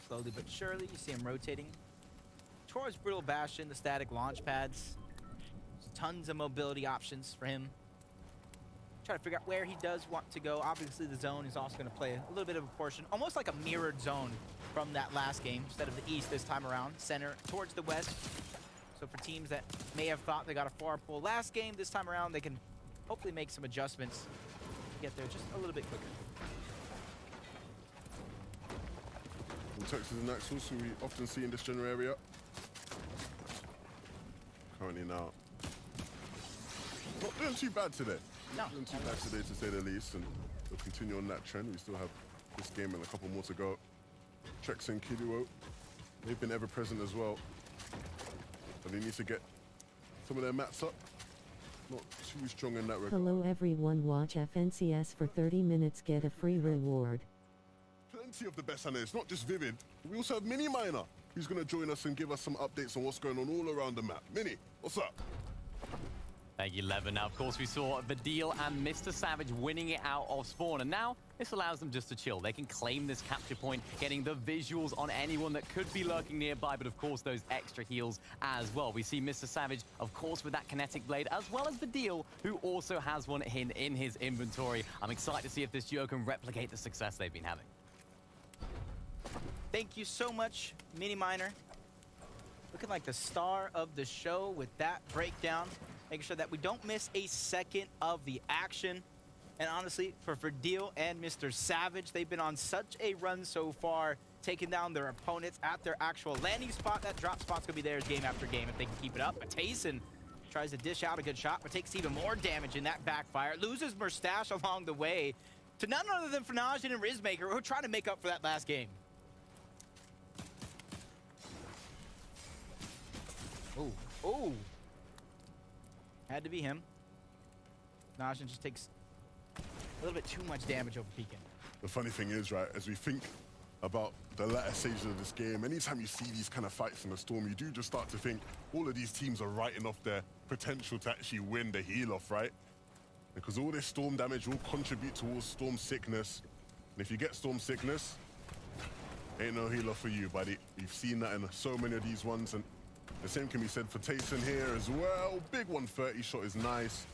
Slowly but surely, you see him rotating towards Brittle Bastion, the static launch pads. There's tons of mobility options for him. Try to figure out where he does want to go. Obviously, the zone is also going to play a little bit of a portion, almost like a mirrored zone from that last game. Instead of the east this time around, center towards the west. So for teams that may have thought they got a far pull last game, this time around, they can hopefully make some adjustments to get there just a little bit quicker. Texas and Axels, who we often see in this general area. Currently now not doing too bad today. No. Not doing too bad today, to say the least, and we'll continue on that trend. We still have this game and a couple more to go. Trex and Kiduo, they've been ever present as well. But they need to get some of their mats up. Not too strong in that regard. Hello everyone, watch FNCS for 30 minutes, get a free reward. Plenty of the best analysts, not just Vivid. We also have Mini Miner, who's going to join us and give us some updates on what's going on all around the map. Mini, what's up? Thank you, Levin. Now, of course, we saw Vidil and Mr. Savage winning it out of spawn, and now this allows them just to chill. They can claim this capture point, getting the visuals on anyone that could be lurking nearby, but of course, those extra heals as well. We see Mr. Savage, of course, with that kinetic blade, as well as Vidil, who also has one in his inventory. I'm excited to see if this duo can replicate the success they've been having. Thank you so much, Mini Miner. Looking like the star of the show with that breakdown. Making sure that we don't miss a second of the action. And honestly, for Verdeel and Mr. Savage, they've been on such a run so far, taking down their opponents at their actual landing spot. That drop spot's going to be theirs game after game if they can keep it up. But Tayson tries to dish out a good shot, but takes even more damage in that backfire. Loses Mustache along the way to none other than Fanajin and Rizmaker, who are trying to make up for that last game. Oh, oh. Had to be him. Najin just takes a little bit too much damage over peeking. The funny thing is, right, as we think about the latter stages of this game, anytime you see these kind of fights in the Storm, you do just start to think all of these teams are writing off their potential to actually win the heal-off, right? Because all this Storm damage will contribute towards Storm sickness. And if you get Storm sickness, ain't no heal-off for you, buddy. You've seen that in so many of these ones, and the same can be said for Tayson here as well. Big 130 shot is nice.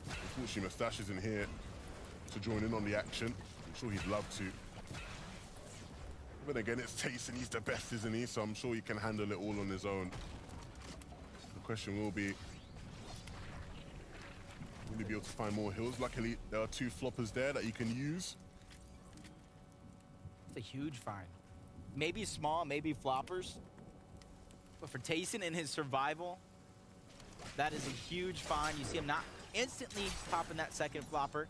Unfortunately, Mustache isn't here to join in on the action. I'm sure he'd love to. But again, it's Tayson. He's the best, isn't he? So I'm sure he can handle it all on his own. The question will be, will he be able to find more hills? Luckily, there are two floppers there that he can use. It's a huge find. Maybe small, maybe floppers. But for Tayson and his survival, that is a huge find. You see him not instantly popping that second flopper.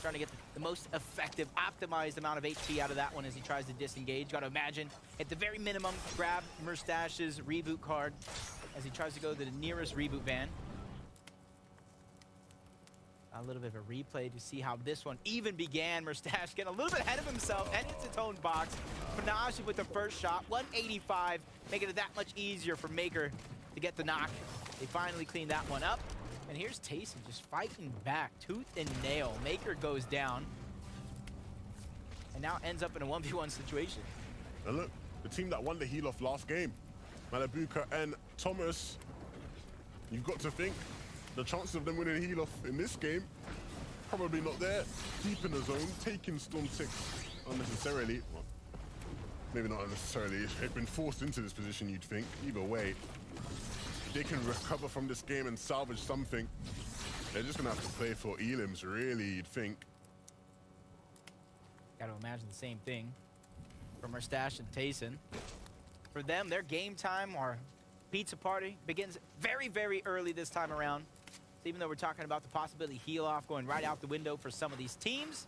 Trying to get the most effective, optimized amount of HP out of that one as he tries to disengage. Got to imagine, at the very minimum, grab Mustache's reboot card as he tries to go to the nearest reboot van. A little bit of a replay to see how this one even began. Mustache getting a little bit ahead of himself and hits its own box. Panache with the first shot, 185, making it that much easier for Maker to get the knock. They finally cleaned that one up. And here's Tayson just fighting back, tooth and nail. Maker goes down and now ends up in a 1v1 situation. And look, the team that won the heal-off last game, Malabuka and Thomas, you've got to think, the chances of them winning a heal-off in this game, probably not there. Deep in the zone, taking Storm 6 unnecessarily. Well, maybe not unnecessarily. They've been forced into this position, you'd think. Either way, if they can recover from this game and salvage something, they're just going to have to play for elims, really, you'd think. Got to imagine the same thing for Mustache and Tayson. For them, their game time or pizza party begins very, very early this time around. So even though we're talking about the possibility heal off going right out the window for some of these teams,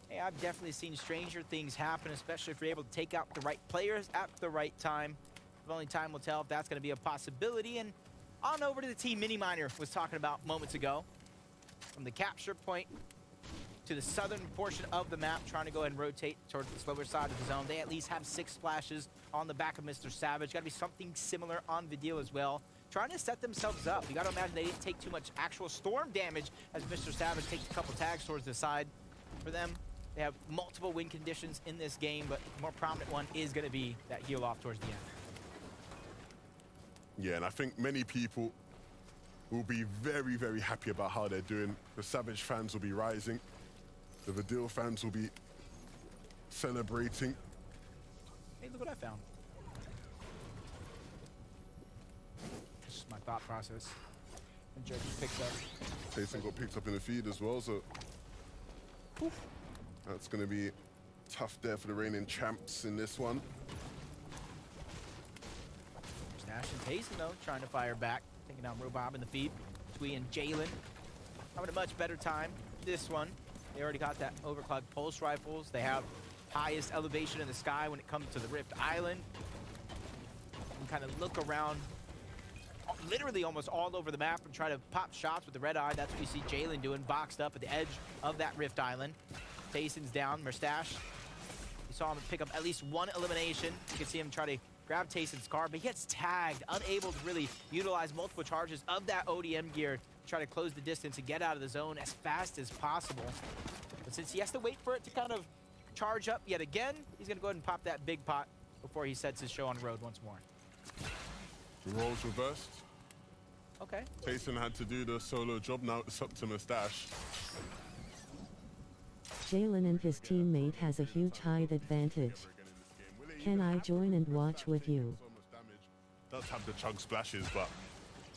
hey, I've definitely seen stranger things happen, especially if you're able to take out the right players at the right time. But only time will tell if that's going to be a possibility. And on over to the team Mini Miner was talking about moments ago. From the capture point to the southern portion of the map, trying to go ahead and rotate towards the slower side of the zone. They at least have 6 splashes on the back of Mr. Savage. Got to be something similar on Vidil as well. Trying to set themselves up. You got to imagine they didn't take too much actual storm damage as Mr. Savage takes a couple tags towards the side. For them, They have multiple win conditions in this game, but the more prominent one is going to be that heal off towards the end. Yeah, and I think many people will be very, very happy about how they're doing. The Savage fans will be rising. The Vidil fans will be celebrating. Hey, look what I found. This is my thought process. And Jerky picked up. Jason got picked up in the feed as well, so Oof. that's going to be tough there for the reigning champs in this one. Stash and Tayson, though, trying to fire back. Taking down Robob in the feed. Twee and Jalen having a much better time. This one, they already got that overclocked pulse rifles. They have highest elevation in the sky when it comes to the Rift Island. You can kind of look around literally almost all over the map and try to pop shots with the red eye. That's what you see Jalen doing, boxed up at the edge of that Rift Island. Tayson's down. Mustache, you saw him pick up at least one elimination. You can see him try to grab Tayson's car, but he gets tagged, unable to really utilize multiple charges of that ODM gear to try to close the distance and get out of the zone as fast as possible. But since he has to wait for it to kind of charge up yet again, he's going to go ahead and pop that big pot before he sets his show on road once more. The roles reversed. Okay. Tayson had to do the solo job. Now it's up to Mustache. Jalen and his teammate has a huge height advantage. Can I join and watch with you? So much damage. Does have the chug splashes, but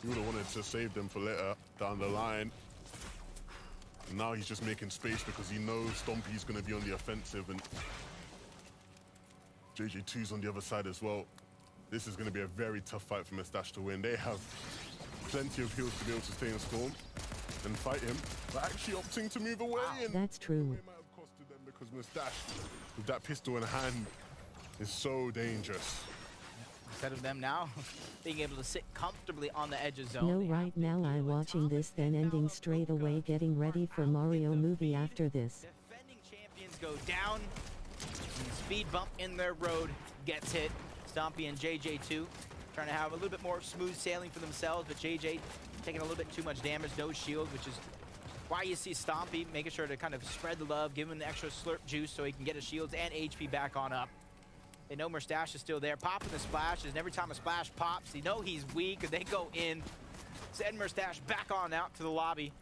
he would have wanted to save them for later down the line. And now he's just making space because he knows Stompy's going to be on the offensive and JJ2's on the other side as well. This is going to be a very tough fight for Mustache to win. They have plenty of heals to be able to stay in Storm and fight him, but actually opting to move away. And That's true. it might have costed them because Mustache, with that pistol in hand, is so dangerous. Instead of them now being able to sit comfortably on the edge of zone. No, right now I watching this then ending straight away getting ready for Mario movie after this. Defending champions go down. And the speed bump in their road gets hit. Stompy and JJ2 trying to have a little bit more smooth sailing for themselves, but JJ taking a little bit too much damage, no shield, which is why you see Stompy making sure to kind of spread the love, give him the extra slurp juice so he can get his shields and HP back on up. They know Mustache is still there, popping the splashes, and every time a splash pops, they know he's weak, and they go in. Send Mustache back on out to the lobby,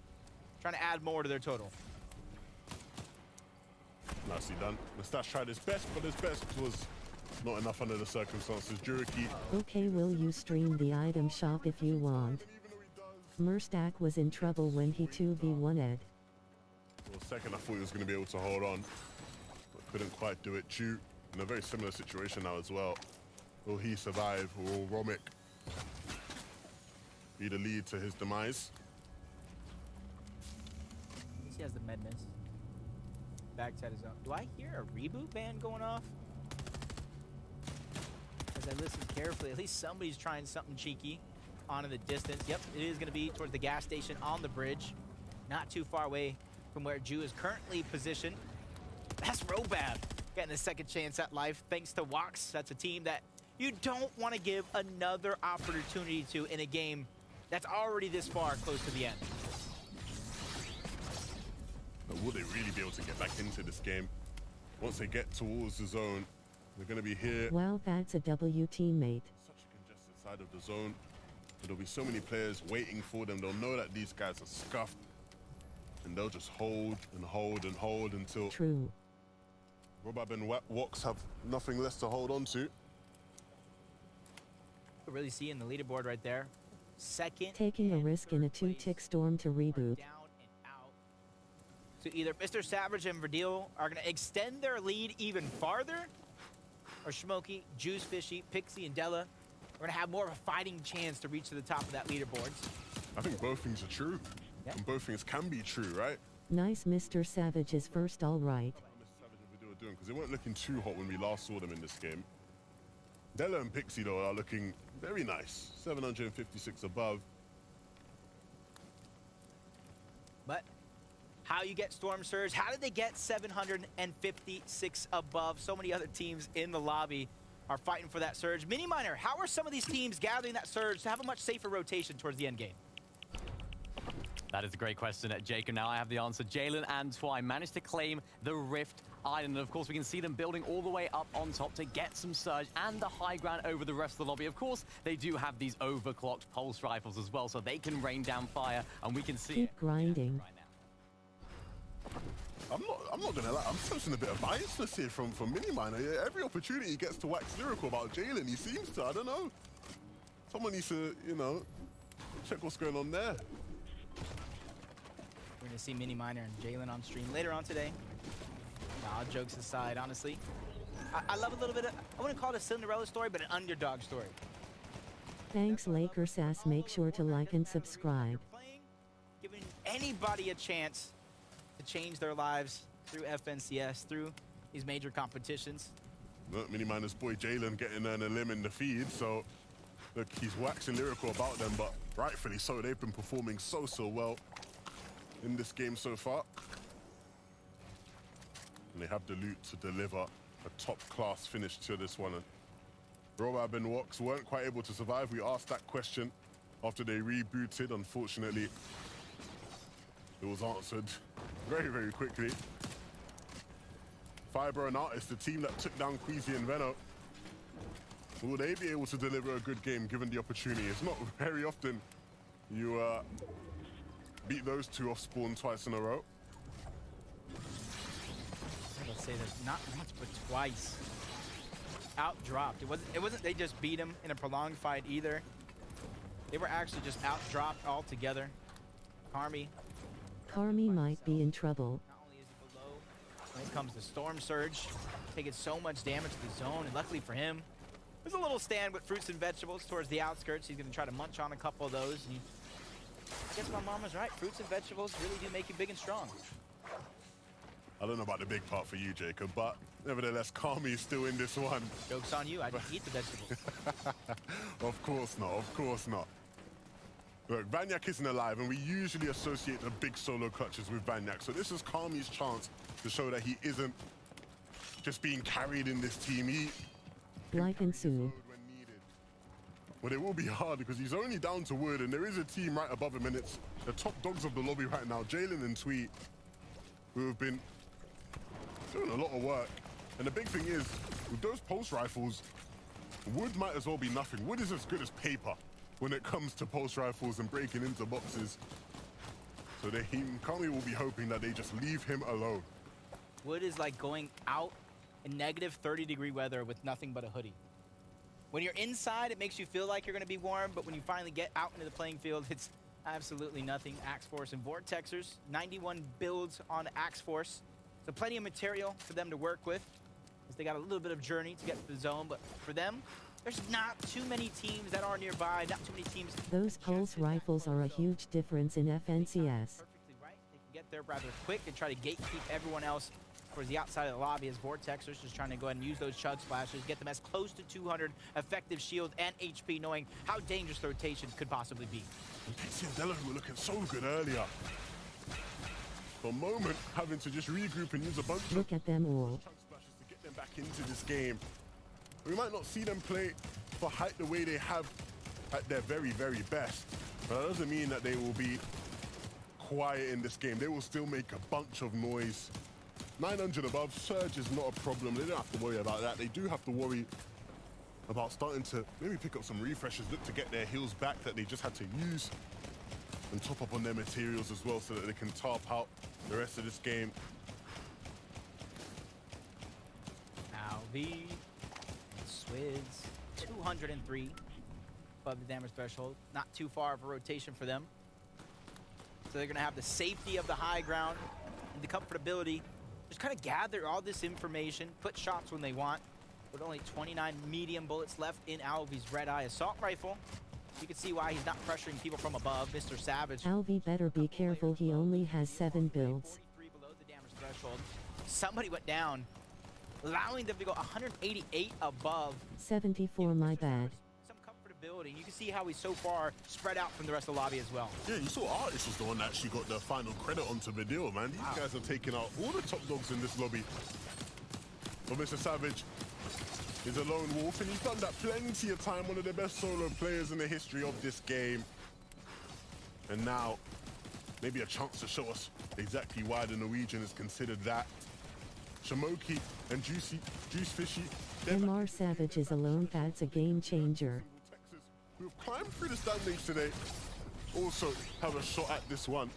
trying to add more to their total. Nicely done. Mustache tried his best, but his best was not enough under the circumstances. Juriki. Okay, will you stream the item shop if you want? Mustache was in trouble when he 2v1'd. For a second, I thought he was going to be able to hold on, but couldn't quite do it. Ju in a very similar situation now as well. Will he survive, or will Romic be the lead to his demise? At least he has the Medness. Backside is up. Do I hear a reboot band going off? As I listen carefully, at least somebody's trying something cheeky on in the distance. Yep, it is going to be towards the gas station on the bridge. Not too far away from where Ju is currently positioned. That's Robab getting a second chance at life thanks to Wax. That's a team that you don't want to give another opportunity to in a game that's already this far close to the end. But will they really be able to get back into this game? Once they get towards the zone, they're going to be here. Wow, that's a W teammate. Such a congested side of the zone. There'll be so many players waiting for them. They'll know that these guys are scuffed. And they'll just hold and hold and hold until True. Robab and Wax have nothing less to hold on to. You can really see in the leaderboard right there. Second. Taking a and risk in a third place 2-tick storm to are reboot. down and out. So either Mr. Savage and Verdeel are going to extend their lead even farther, or Smokey, Juice Fishy, Pixie, and Della are going to have more of a fighting chance to reach to the top of that leaderboard. I think both things are true. Yep. And both things can be true, right? Nice, Mr. Savage is first, all right. Because they weren't looking too hot when we last saw them in this game. Della and Pixie, though, are looking very nice. 756 above. But how you get Storm Surge? How did they get 756 above? So many other teams in the lobby are fighting for that surge. Mini Miner, how are some of these teams gathering that surge to have a much safer rotation towards the end game? That is a great question, Jacob. Now I have the answer. Jalen and Twy managed to claim the Rift island. And of course, we can see them building all the way up on top to get some surge and the high ground over the rest of the lobby. Of course, they do have these overclocked pulse rifles as well, so they can rain down fire, and we can see Keep grinding. right now. I'm not gonna lie, I'm sensing a bit of biasness here from Miniminer. Yeah, every opportunity he gets to wax lyrical about Jalen, he seems to, I don't know. Someone needs to, you know, check what's going on there. We're gonna see Miniminer and Jalen on stream later on today. Nah, jokes aside, honestly, I love a little bit of, I wouldn't call it a Cinderella story, but an underdog story. Thanks Laker Sass. Make sure to like and subscribe. Playing, giving anybody a chance to change their lives through FNCS, through these major competitions. Look, Miniminer's boy Jalen getting a limb in the feed, so look, he's waxing lyrical about them, but rightfully so. They've been performing so well in this game so far. And they have the loot to deliver a top-class finish to this one. And Robab and Wox weren't quite able to survive. We asked that question after they rebooted. Unfortunately, it was answered very quickly. Fiber and Artist, the team that took down Queasy and Veno, will they be able to deliver a good game given the opportunity? It's not very often you beat those two off spawn twice in a row. I'll say that not once but twice. Outdropped. It wasn't they just beat him in a prolonged fight either. They were actually just outdropped altogether. Karmi Might be in trouble. not only is he below when it comes to Storm Surge, taking so much damage to the zone, and luckily for him, there's a little stand with fruits and vegetables towards the outskirts. He's gonna try to munch on a couple of those. And I guess my mom was right. Fruits and vegetables really do make you big and strong. I don't know about the big part for you, Jacob, but nevertheless, Karmi is still in this one. Joke's on you. I just eat the vegetables. Of course not, of course not. Look, Banyak isn't alive, and we usually associate the big solo clutches with Banyak, so this is Karmi's chance to show that he isn't just being carried in this team. He Like and sue. when needed. But it will be hard because he's only down to wood, and there is a team right above him, and it's the top dogs of the lobby right now, Jalen and Tweet, who have been doing a lot of work. And the big thing is, with those pulse rifles, wood might as well be nothing. Wood is as good as paper when it comes to pulse rifles and breaking into boxes. So Karmi will be hoping that they just leave him alone. Wood is like going out in negative 30-degree weather with nothing but a hoodie. When you're inside, it makes you feel like you're going to be warm, but when you finally get out into the playing field, it's absolutely nothing. Axe Force and Vortexers, 91 builds on Axe Force. So plenty of material for them to work with, as they got a little bit of journey to get to the zone, but for them, there's not too many teams that are nearby, not too many teams. Those pulse rifles are a huge difference in FNCS. Perfectly right. They can get there rather quick and try to gatekeep everyone else towards the outside of the lobby as Vortexers just trying to go ahead and use those chug splashes, get them as close to 200 effective shield and HP, knowing how dangerous the rotation could possibly be. Dixie and Della, who were looking so good earlier. For a moment, having to just regroup and use a bunch Look at them all. chug splashes to get them back into this game. We might not see them play for height the way they have at their very best. But that doesn't mean that they will be quiet in this game. They will still make a bunch of noise. 900 above, Surge is not a problem. They don't have to worry about that. They do have to worry about starting to maybe pick up some refreshes, look to get their heals back that they just had to use, and top up on their materials as well so that they can tarp out the rest of this game. Alvi, Swids, 203 above the damage threshold. Not too far of a rotation for them. So they're going to have the safety of the high ground and the comfortability. Just kind of gather all this information, put shots when they want. With only 29 medium bullets left in Alvi's Red Eye Assault Rifle. You can see why he's not pressuring people from above. Mr. Savage. Alvi better be careful, he only has 7 builds. 43 below the damage threshold. Somebody went down, allowing them to go 188 above. 74, my bad. Some comfortability. You can see how he's so far spread out from the rest of the lobby as well. Yeah, you saw Artist was the one that actually got the final credit onto the deal, man. These guys are taking out all the top dogs in this lobby. But Mr. Savage is a lone wolf, and he's done that plenty of time. One of the best solo players in the history of this game. And now, maybe a chance to show us exactly why the Norwegian is considered that. Shamoki and Juice Fishy. MR Savage is alone, that's a game changer. Who've climbed through the standings today also have a shot at this one.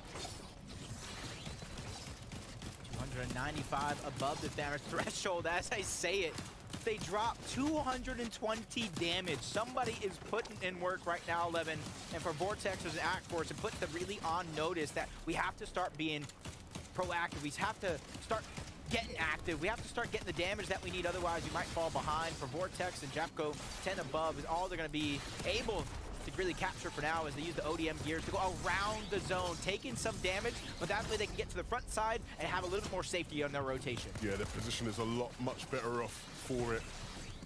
295 above the damage threshold. As I say it, they drop 220 damage. Somebody is putting in work right now, 11. And for Vortex as an Act Force, and put them really on notice that we have to start being proactive. We have to start getting active. We have to start getting the damage that we need. Otherwise, we might fall behind. For Vortex and Japco, 10 above is all they're going to be able to really capture for now as they use the ODM gears to go around the zone, taking some damage, but that way they can get to the front side and have a little bit more safety on their rotation. Yeah, their position is a lot much better off for it.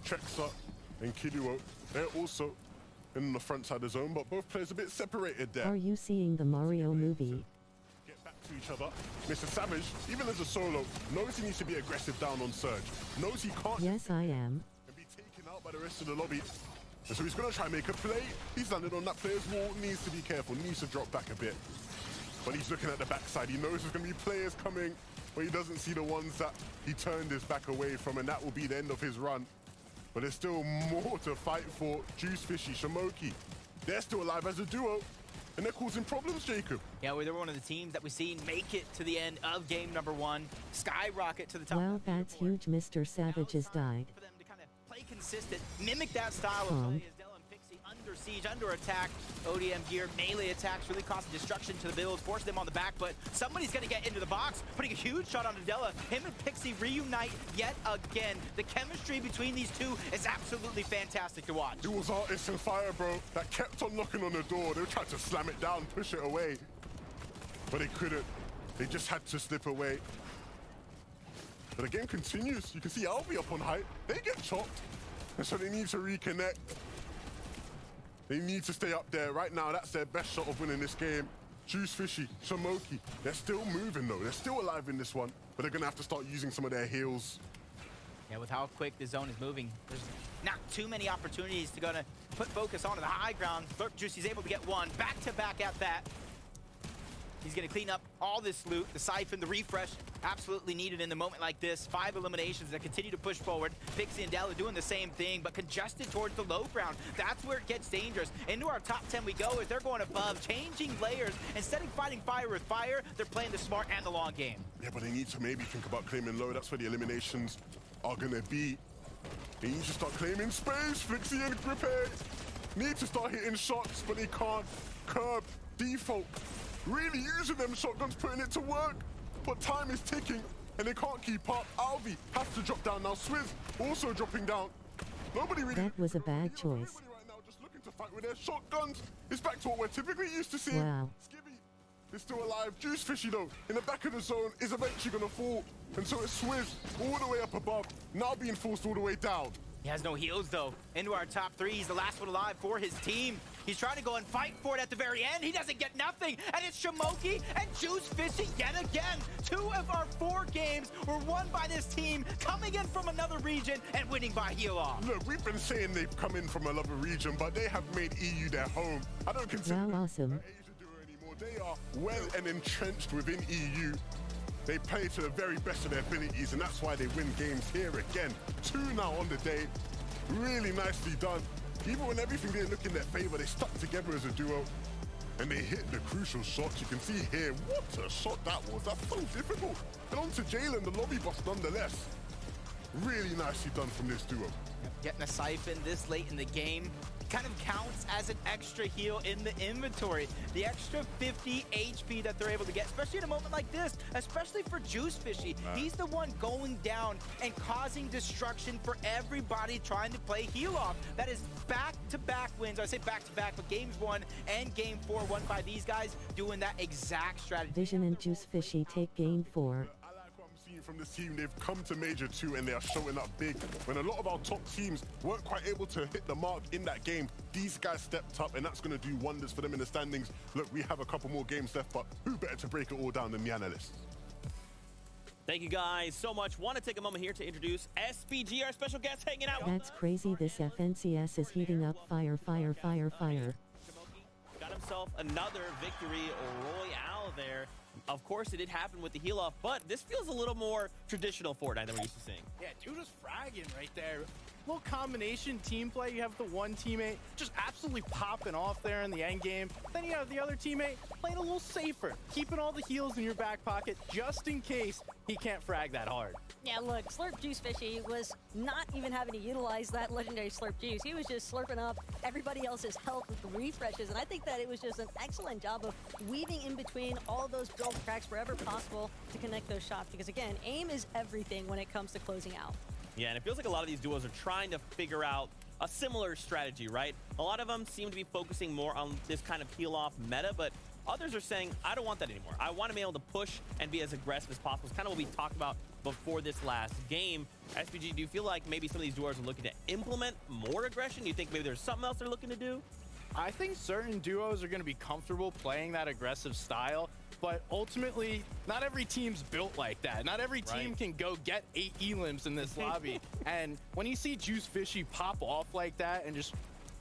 Trexa and Kiduo, they're also in the front side of the zone, but both players a bit separated there. Are you seeing the Mario movie? Get back to each other. Mr. Savage, even as a solo, knows he needs to be aggressive down on Surge. Knows he can't. Yes, I am. And be taken out by the rest of the lobby. And so he's going to try and make a play. He's landed on that player's wall. Needs to be careful. Needs to drop back a bit. But he's looking at the backside. He knows there's going to be players coming, but he doesn't see the ones that he turned his back away from, and that will be the end of his run. But there's still more to fight for. Juice Fishy, Shamoki, they're still alive as a duo, and they're causing problems, Jacob. Yeah, they're one of the teams that we've seen make it to the end of game number 1, skyrocket to the top. Wow, that's huge. Mr. Savage has died. For them to kind of play consistent, mimic that style of play as Dell and Pixie under siege, under attack. ODM gear, melee attacks really causing destruction to the builds, forcing them on the back, but somebody's going to get into the box, putting a huge shot on Della. Him and Pixie reunite yet again. The chemistry between these two is absolutely fantastic to watch. It was Artist and Fire, bro, that kept on knocking on the door. They were trying to slam it down, push it away, but they couldn't. They just had to slip away. But the game continues. You can see Albi up on height. They get chopped, and so they need to reconnect. They need to stay up there. Right now, that's their best shot of winning this game. Juice Fishy, Shamoki, they're still moving though. They're still alive in this one, but they're gonna have to start using some of their heals. Yeah, with how quick the zone is moving, there's not too many opportunities to gonna put focus onto the high ground. Slurp Juicy's able to get one, back-to-back at that. He's gonna clean up all this loot, the siphon, the refresh, absolutely needed in the moment like this. 5 eliminations that continue to push forward. Pixie and Dell are doing the same thing, but congested towards the low ground. That's where it gets dangerous. Into our top 10 we go as they're going above, changing layers. Instead of fighting fire with fire, they're playing the smart and the long game. Yeah, but they need to maybe think about claiming low. That's where the eliminations are gonna be. They need to start claiming space. Flixie and Gripped need to start hitting shots, but they can't. Curb, default, really using them shotguns, putting it to work. But time is ticking, and they can't keep up. Alvi has to drop down now. Swizz also dropping down. Nobody really... That was a bad choice. Everybody right now just looking to fight with their shotguns. It's back to what we're typically used to seeing. Wow. Skibby is still alive. Juice Fishy, though, in the back of the zone, is eventually going to fall. And so it's Swizz all the way up above, now being forced all the way down. He has no heals, though. Into our top 3. He's the last one alive for his team. He's trying to go and fight for it at the very end. He doesn't get nothing. And it's Shamoki and Juice Fishy yet again. 2 of our 4 games were won by this team, coming in from another region and winning by heal-off. Look, we've been saying they've come in from another region, but they have made EU their home. I don't consider Wow, awesome. Asia duo anymore. They are well and entrenched within EU. They play to the very best of their abilities, and that's why they win games here again. 2 now on the day. Really nicely done. Even when everything didn't look in their favor, they stuck together as a duo, and they hit the crucial shots. You can see here, what a shot that was. That's so difficult. And on to Jalen, the lobby boss nonetheless. Really nicely done from this duo. Getting a siphon this late in the game kind of counts as an extra heal in the inventory. The extra 50 HP that they're able to get, especially in a moment like this, especially for Juice Fishy. He's the one going down and causing destruction for everybody trying to play heal off. That is back-to-back wins. I say back-to-back, but games 1 and game 4 won by these guys doing that exact strategy. Vision and Juice Fishy take game 4. From this team, they've come to Major 2 and they are showing up big. When a lot of our top teams weren't quite able to hit the mark in that game, these guys stepped up, and that's going to do wonders for them in the standings. Look, we have a couple more games left, but who better to break it all down than the analysts? Thank you guys so much. Want to take a moment here to introduce SPG, our special guest hanging out. That's crazy. This FNCS is heating up. Fire, fire, fire, fire. Got himself another victory royale there. Of course, it did happen with the heal off, but this feels a little more traditional Fortnite than we're used to seeing. Yeah, dude was fragging right there. Little combination team play. You have the one teammate just absolutely popping off there in the end game. Then you have the other teammate playing a little safer, keeping all the heals in your back pocket just in case he can't frag that hard. Yeah, look, Slurp Juice Fishy was not even having to utilize that legendary Slurp Juice. He was just slurping up everybody else's health with the refreshes, and I think that it was just an excellent job of weaving in between all of those build cracks wherever possible to connect those shots, because again, aim is everything when it comes to closing out. Yeah, and it feels like a lot of these duos are trying to figure out a similar strategy, right? A lot of them seem to be focusing more on this kind of heal-off meta, but others are saying, I don't want that anymore. I want to be able to push and be as aggressive as possible. It's kind of what we talked about before this last game. SPG, do you feel like maybe some of these duos are looking to implement more aggression? Do you think maybe there's something else they're looking to do? I think certain duos are going to be comfortable playing that aggressive style, but ultimately, not every team's built like that. Not every team can go get 8 elims in this lobby. And when you see Juice Fishy pop off like that and just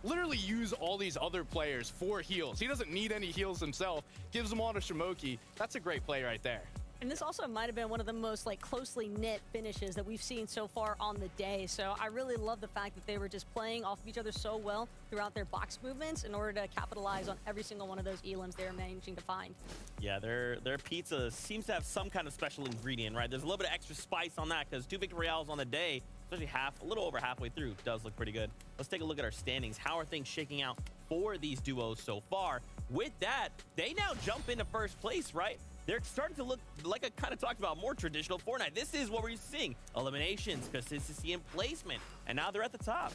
literally use all these other players for heals, he doesn't need any heals himself, gives them all to Shimoki, that's a great play right there. And this also might have been one of the most closely knit finishes that we've seen so far on the day. So I really love the fact that they were just playing off of each other so well throughout their box movements in order to capitalize on every single one of those elims they were managing to find. Yeah, their pizza seems to have some kind of special ingredient, right? There's a little bit of extra spice on that because 2 victory royales on the day, especially a little over halfway through, does look pretty good. Let's take a look at our standings. How are things shaking out for these duos so far? With that, they now jump into first place, right? They're starting to look, like I kind of talked about, more traditional Fortnite. This is what we're seeing. Eliminations, consistency, and placement. And now they're at the top.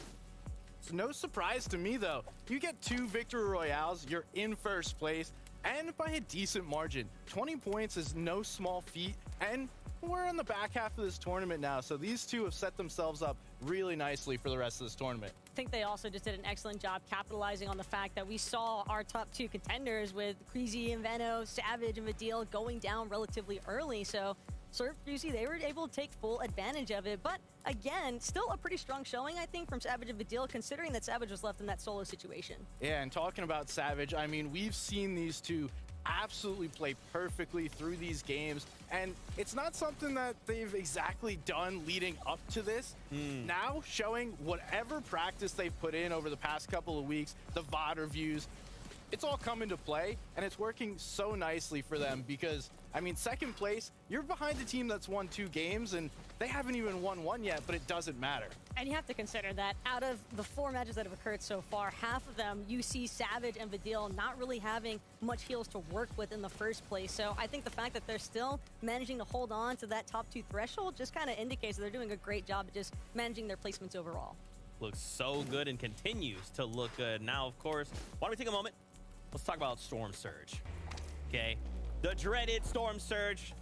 It's no surprise to me, though. You get 2 victory royales, you're in first place, and by a decent margin. 20 points is no small feat, and we're in the back half of this tournament now, so these two have set themselves up really nicely for the rest of this tournament. I think they also just did an excellent job capitalizing on the fact that we saw our top 2 contenders with Kreezy and Veno, Savage and Vidil going down relatively early. So Surf Juicy, they were able to take full advantage of it. But again, still a pretty strong showing, I think, from Savage and Vidil, considering that Savage was left in that solo situation. Yeah, and talking about Savage, I mean, we've seen these two absolutely play perfectly through these games, and it's not something that they've exactly done leading up to this. Now showing whatever practice they've put in over the past couple of weeks, the VOD reviews, it's all come into play, and it's working so nicely for them because, I mean, second place, you're behind a team that's won 2 games, and they haven't even won 1 yet, but it doesn't matter. And you have to consider that out of the 4 matches that have occurred so far, half of them you see Savage and Vidil not really having much heals to work with in the first place. So I think the fact that they're still managing to hold on to that top 2 threshold just kind of indicates that they're doing a great job of just managing their placements overall. Looks so good and continues to look good. Now, of course, why don't we take a moment? Let's talk about Storm Surge. Okay, the dreaded Storm Surge.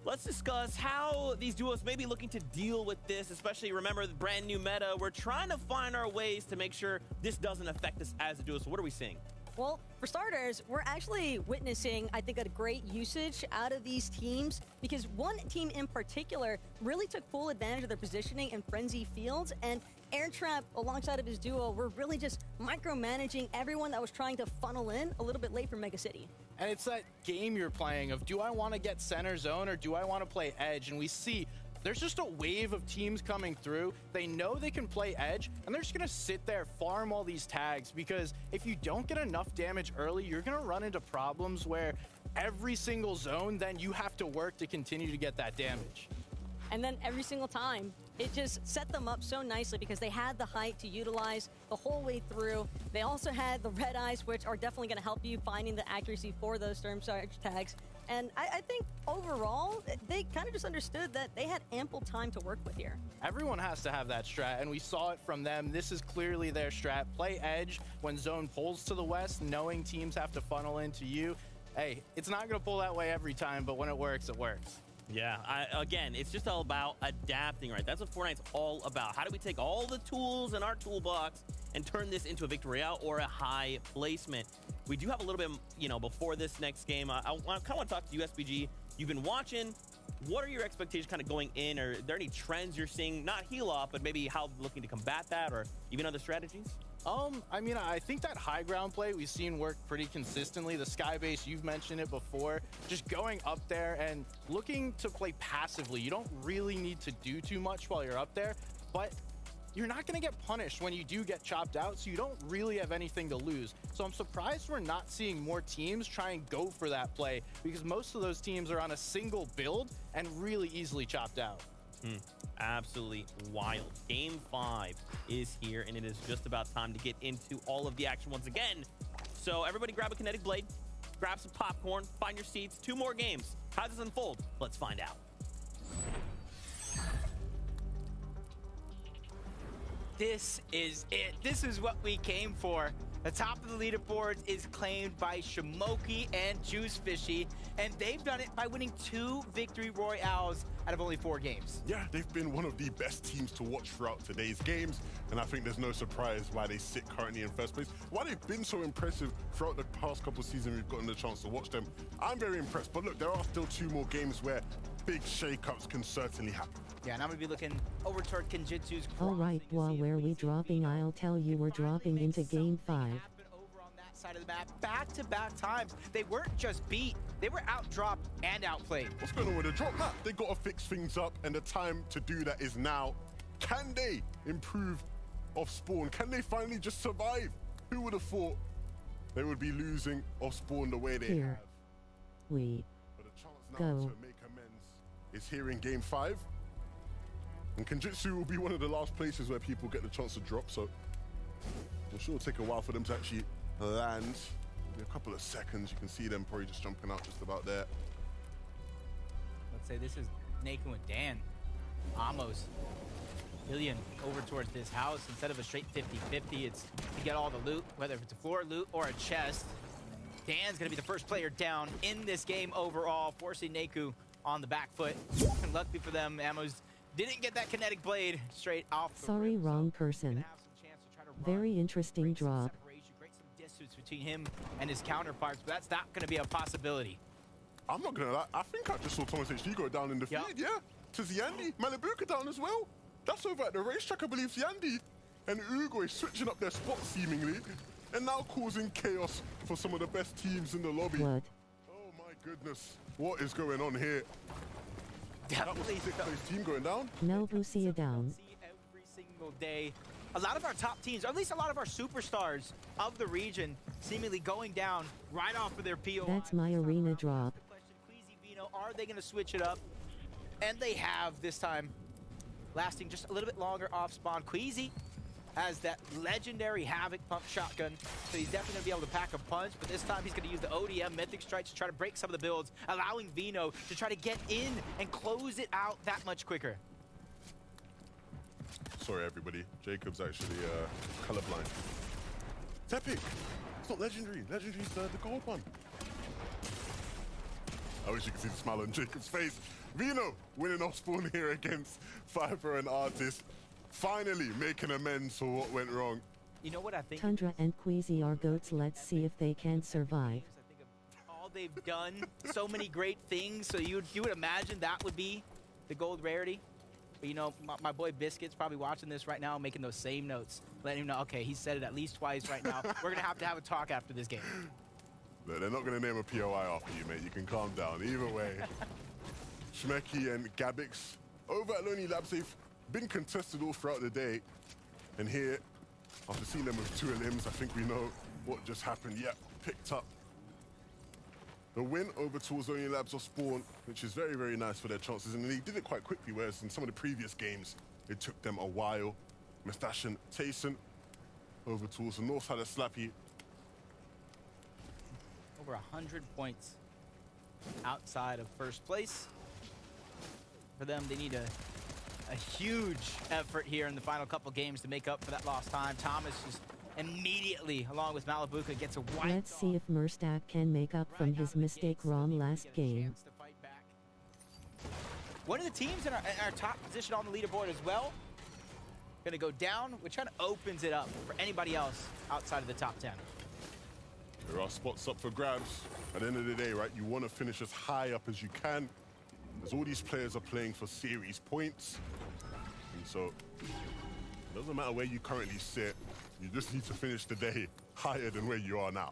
Let's discuss how these duos may be looking to deal with this, especially remember the brand new meta. We're trying to find our ways to make sure this doesn't affect us as a duo. So what are we seeing? Well, for starters, we're actually witnessing, I think, a great usage out of these teams because one team in particular really took full advantage of their positioning in Frenzy Fields, and Airtrap, alongside of his duo, were really just micromanaging everyone that was trying to funnel in a little bit late from Mega City. And it's that game you're playing of, do I want to get center zone or do I want to play edge? And we see there's just a wave of teams coming through. They know they can play edge, and they're just going to sit there, farm all these tags, because if you don't get enough damage early, you're going to run into problems where every single zone, then you have to work to continue to get that damage. And then every single time, it just set them up so nicely because they had the height to utilize the whole way through. They also had the red eyes, which are definitely going to help you finding the accuracy for those Storm Surge tags. And I think overall, they kind of just understood that they had ample time to work with here. Everyone has to have that strat, and we saw it from them. This is clearly their strat. Play edge when zone pulls to the west, knowing teams have to funnel into you. Hey, it's not going to pull that way every time, but when it works, it works. Yeah, again, it's just all about adapting, right? That's what Fortnite's all about. How do we take all the tools in our toolbox and turn this into a victory royale or a high placement? We do have a little bit, you know, before this next game. I kind of want to talk to you, SPG. You've been watching. What are your expectations kind of going in? Or are there any trends you're seeing? Not heal off, but maybe how looking to combat that or even other strategies? I mean, I think that high ground play we've seen work pretty consistently. The sky base, you've mentioned it before, just going up there and looking to play passively. You don't really need to do too much while you're up there, but you're not going to get punished when you do get chopped out, so you don't really have anything to lose. So I'm surprised we're not seeing more teams try and go for that play, because most of those teams are on a single build and really easily chopped out. Absolutely wild. Game 5 is here, and it is just about time to get into all of the action once again. So everybody grab a kinetic blade, grab some popcorn, find your seats. 2 more games. How does this unfold? Let's find out. This is it. This is what we came for. The top of the leaderboards is claimed by Shamoki and Juice Fishy, and they've done it by winning 2 victory royales out of only 4 games. Yeah, they've been one of the best teams to watch throughout today's games, and I think there's no surprise why they sit currently in first place. Why they've been so impressive throughout the past couple of seasons we've gotten the chance to watch them. I'm very impressed, but look, there are still 2 more games where big shakeups can certainly happen. Yeah, and I'm going to be looking over toward Kenjutsu's. All right, while where we dropping, I'll tell you we're dropping into game 5. Over on that side of the map, back-to-back times. They weren't just beat, they were out-dropped and outplayed. What's going on with the drop map? They got to fix things up, and the time to do that is now. Can they improve off spawn? Can they finally just survive? Who would have thought they would be losing off spawn the way they Here have? we But a chance now go. to make amends is here in game 5. And Kenjutsu will be one of the last places where people get the chance to drop, so I'm sure it'll take a while for them to actually land. Maybe a couple of seconds. You can see them probably just jumping out just about there. Let's say this is Naku and Dan. Amos. Illian over towards this house. Instead of a straight 50-50, it's to get all the loot, whether it's a floor loot or a chest. Dan's going to be the first player down in this game overall, forcing Naku on the back foot. And luckily for them, Amos didn't get that kinetic blade straight off the Sorry, rip, wrong so person. gonna have some chance to try to run, Very interesting create some drop. separation, create some distance between him and his counterparts, but that's not going to be a possibility. I'm not gonna lie, I think I just saw Thomas HD go down in the Yep. feed, yeah. To Ziandi, Malibuka down as well. That's over at the racetrack, I believe. Ziandi and Ugo is switching up their spots seemingly, and now causing chaos for some of the best teams in the lobby. What? Oh my goodness, what is going on here? That was Definitely the 6th place team going down. No Busia down. See every single day. A lot of our top teams, or at least a lot of our superstars of the region, seemingly going down right off of their POI. That's my arena drop. The question, Queasy, Vino, are they going to switch it up? And they have this time, lasting just a little bit longer off spawn. Queasy has that legendary Havoc pump shotgun, so he's definitely going to be able to pack a punch, but this time he's going to use the ODM Mythic Strike to try to break some of the builds, allowing Vino to try to get in and close it out that much quicker. Sorry, everybody. Jacob's actually colorblind. It's epic. It's not legendary. Legendary's the gold one. I wish you could see the smile on Jacob's face. Vino winning off spawn here against Fiber and Artist. Finally making amends for what went wrong. You know what I think? Tundra and Queasy are goats. Let's see if they can survive. I think of all they've done, so many great things, so you would imagine that would be the gold rarity. But you know, my boy Biscuit's probably watching this right now, making those same notes, letting him know, okay, he said it at least twice right now. We're going to have a talk after this game. Look, they're not going to name a POI after you, mate. You can calm down. Either way, Shmeki and Gabix over at Lonely Labs, they've been contested all throughout the day. And here, after seeing them with 2 limbs, I think we know what just happened. Yep, picked up the win over towards Lonely Labs off spawn, which is very, very nice for their chances. And they did it quite quickly, whereas in some of the previous games, it took them a while. Mustache and Tayson over towards the north side of Slappy. Over 100 points outside of first place. For them, they need a huge effort here in the final couple games to make up for that lost time. Thomas just immediately, along with Malibuka, gets a wipe. Let's see if Murstak can make up from his mistake wrong last game. One of the teams in our top position on the leaderboard as well, gonna go down, which kind of opens it up for anybody else outside of the top 10. There are spots up for grabs. At the end of the day, right, you want to finish as high up as you can, as all these players are playing for series points. And so It doesn't matter where you currently sit, you just need to finish the day higher than where you are now.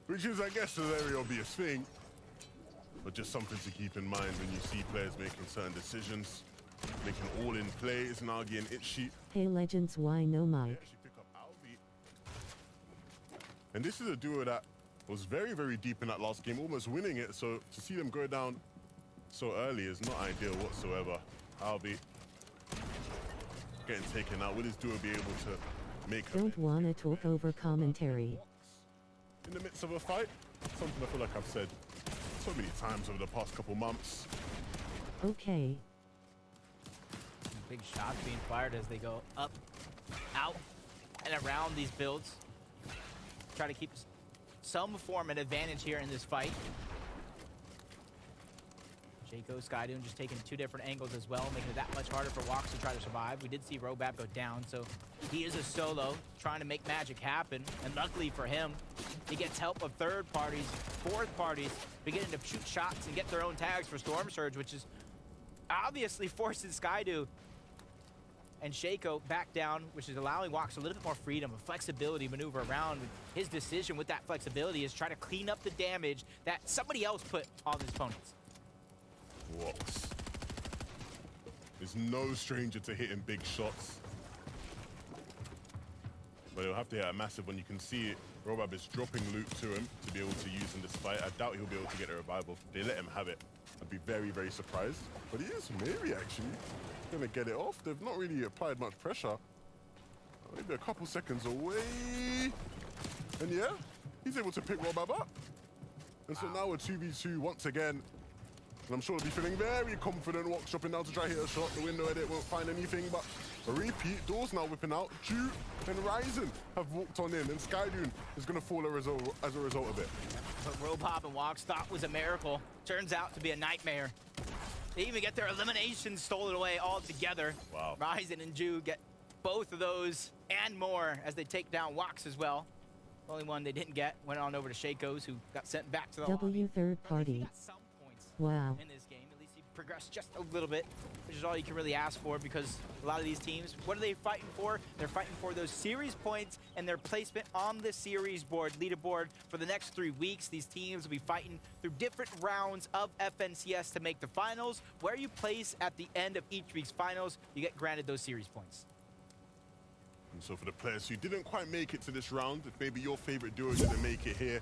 Which is, I guess, a very obvious thing, but just something to keep in mind when you see players making certain decisions, making all-in plays, Nagi and Itchy. Hey Legends, why no mic? Actually pick up Alvi. And this is a duo that was very, very deep in that last game, almost winning it, so to see them go down so early is not ideal whatsoever. Alvi getting taken out. Will his duo be able to make a Don't wanna talk over commentary. in the midst of a fight? Something I feel like I've said so many times over the past couple months. Okay. Big shots being fired as they go up, out, and around these builds. Try to keep some form of advantage here in this fight. Jaco, Skydoon just taking two different angles as well, making it that much harder for Walks to try to survive. We did see Robab go down, so he is a solo trying to make magic happen. And luckily for him, he gets help of third parties, fourth parties, beginning to shoot shots and get their own tags for Storm Surge, which is obviously forces Skydoon and Shaco back down, which is allowing Walks a little bit more freedom, a flexibility maneuver around. His decision with that flexibility is try to clean up the damage that somebody else put on his opponents. Walks is no stranger to hitting big shots, but he'll have to hit a massive one. You can see it. Robab is dropping loot to him to be able to use in this fight. I doubt he'll be able to get a revival. If they let him have it, I'd be very, very surprised. But he is maybe actually gonna get it off. They've not really applied much pressure. Maybe a couple seconds away. And yeah, he's able to pick Robab up. And so now we're 2v2 once again. And I'm sure he'll be feeling very confident. Walks dropping down to try hit a shot. The window edit won't find anything, but a repeat. Doors now whipping out. Ju and Ryzen have walked on in, and Skydoon is going to fall as a result of it. What Robab and Walks thought was a miracle turns out to be a nightmare. They even get their elimination stolen away altogether. Wow. Ryzen and Ju get both of those and more as they take down Walks as well. The only one they didn't get went on over to Shaco's, who got sent back to the W third party. Got some points Wow. in this game. At least he progressed just a little bit, which is all you can really ask for, because a lot of these teams, what are they fighting for? They're fighting for those series points and their placement on the series board, leaderboard for the next 3 weeks. These teams will be fighting through different rounds of FNCS to make the finals. Where you place at the end of each week's finals, you get granted those series points. And so for the players who didn't quite make it to this round, if maybe your favorite duo didn't make it here,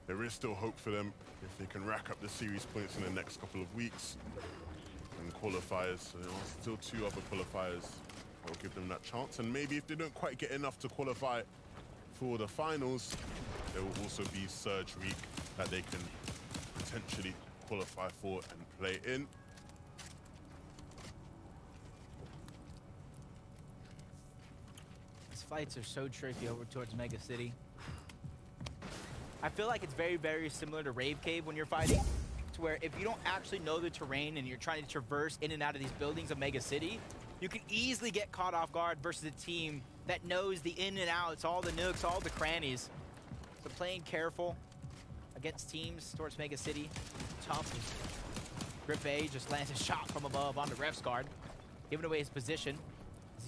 there is still hope for them if they can rack up the series points in the next couple of weeks. And qualifiers, so, you know, still 2 other qualifiers that will give them that chance. And maybe if they don't quite get enough to qualify for the finals, there will also be Surge Week that they can potentially qualify for and play in. These fights are so tricky over towards Mega City. I feel like it's very, very similar to Rave Cave when you're fighting, to where if you don't actually know the terrain and you're trying to traverse in and out of these buildings of Mega City, you can easily get caught off guard versus a team that knows the in and outs, all the nooks, all the crannies. So playing careful against teams towards Mega City, tough. Grip A just lands a shot from above onto Ref's guard, giving away his position.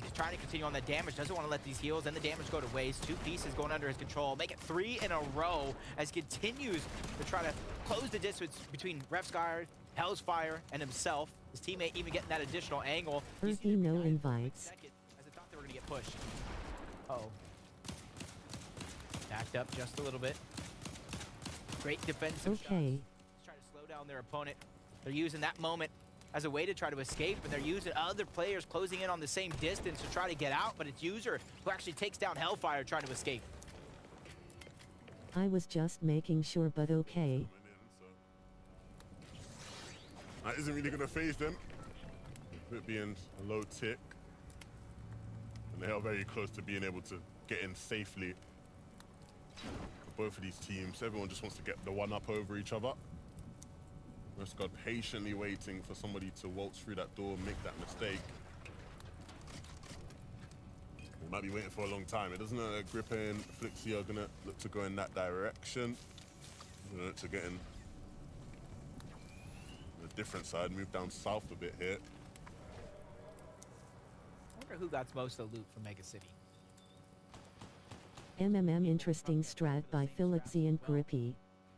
He's trying to continue on that damage, doesn't want to let these heals and the damage go to waste. 2 pieces going under his control. Make it 3 in a row as he continues to try to close the distance between Ref's guard, Hell's Fire, and himself. His teammate even getting that additional angle. Earthy no invites. As I thought they were going to get pushed. Uh-oh. Backed up just a little bit. Great defensive shots. Okay. Let's try to slow down their opponent. They're using that moment as a way to try to escape, and they're using other players closing in on the same distance to try to get out, but it's User who actually takes down Hellfire trying to escape. I was just making sure, but okay. That isn't really going to phase them. It being a low tick. And they are very close to being able to get in safely. For both of these teams, everyone just wants to get the one up over each other. Rescott patiently waiting for somebody to waltz through that door and make that mistake. They might be waiting for a long time. It doesn't look like Gripper and Flixie are going to look to go in that direction. Look to get in a different side, move down south a bit here. I wonder wonder who got most of the loot from Mega City. Interesting strat by Philip Z and Grippy.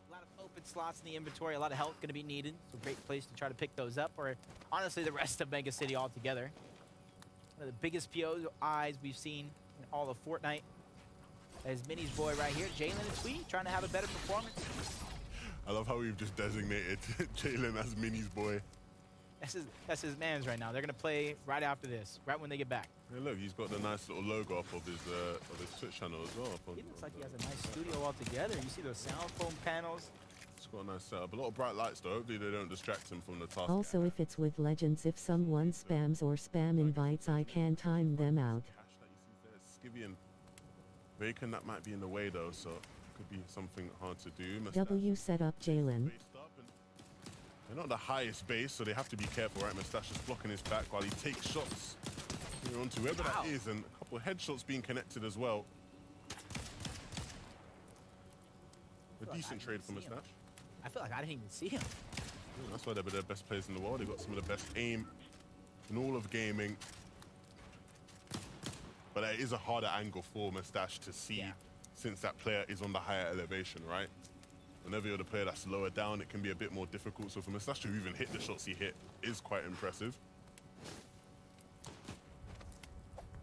A lot of open slots in the inventory, a lot of health going to be needed. So great place to try to pick those up, or honestly the rest of Mega City altogether. One of the biggest POIs we've seen in all of Fortnite. There's Minnie's boy right here, Jalen and Sweetie, trying to have a better performance. I love how we've just designated Jalen as Minnie's boy. That's his man's right now. They're going to play right after this, right when they get back. Hey, look, he's got the nice little logo up of his Twitch channel as well. He looks like he has a nice studio altogether. You see those sound foam panels. It's got a nice setup. A lot of bright lights though. Hopefully they don't distract him from the task. Also, if it's with Legends, if someone spams or spam invites, I can time them out. Cash that you see there, Skivvy and Bacon, that might be in the way though, so it could be something hard to do. W set up Jalen. They're not the highest base, so they have to be careful, right? Mustache is blocking his back while he takes shots onto whoever that is, and a couple of headshots being connected as well. A decent trade for Mustache. I feel like I didn't even see him. Yeah, that's why they're the best players in the world. They've got some of the best aim in all of gaming. But there is a harder angle for Mustache to see since that player is on the higher elevation, right? Whenever you're the player that's lower down, it can be a bit more difficult. So for Mustache to even hit the shots he hit is quite impressive.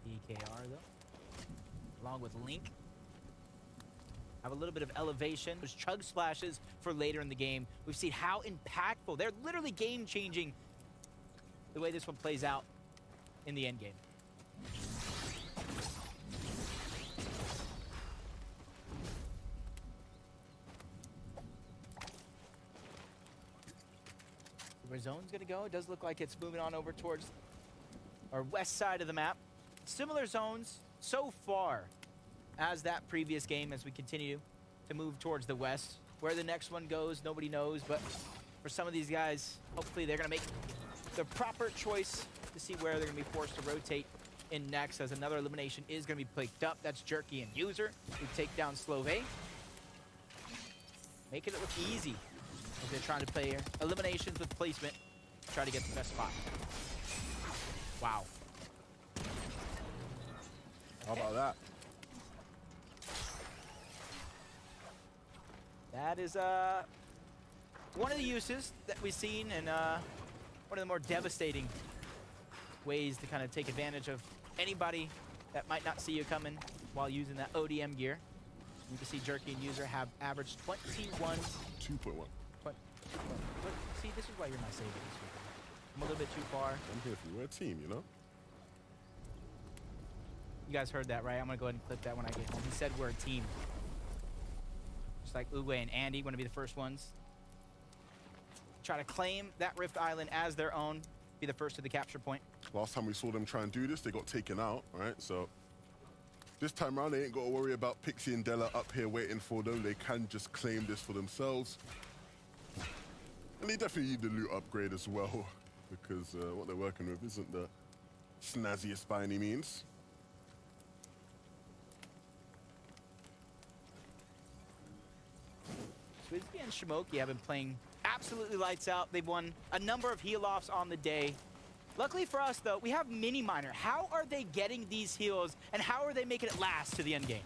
EKR though, along with Link. Have a little bit of elevation. There's chug splashes for later in the game. We've seen how impactful. They're literally game-changing the way this one plays out in the end game. Where zone's gonna go? It does look like it's moving on over towards our west side of the map. Similar zones so far as that previous game as we continue to move towards the west. Where the next one goes, nobody knows, but for some of these guys, hopefully they're gonna make the proper choice to see where they're gonna be forced to rotate in next, as another elimination is gonna be picked up. That's Jerky and User, who take down Slove. Making it look easy as they're trying to play here. Eliminations with placement, try to get the best spot. Wow. How about that? That is one of the uses that we've seen, and one of the more devastating ways to kind of take advantage of anybody that might not see you coming while using that ODM gear. You can see Jerky and User have averaged 21. 2.1. See, this is why you're my savior this week. I'm a little bit too far. I'm here for you. We're a team, you know? You guys heard that, right? I'm going to go ahead and clip that when I get home. He said we're a team. Just like Uwe and Andy want to be the first ones. Try to claim that Rift Island as their own. Be the first to the capture point. Last time we saw them try and do this, they got taken out, right? So this time around, they ain't got to worry about Pixie and Della up here waiting for them. They can just claim this for themselves. And they definitely need the loot upgrade as well, because what they're working with isn't the snazziest by any means. Swizzy and Shimoki have been playing absolutely lights out. They've won a number of heal-offs on the day. Luckily for us, though, we have Mini Miner. How are they getting these heals, and how are they making it last to the end game?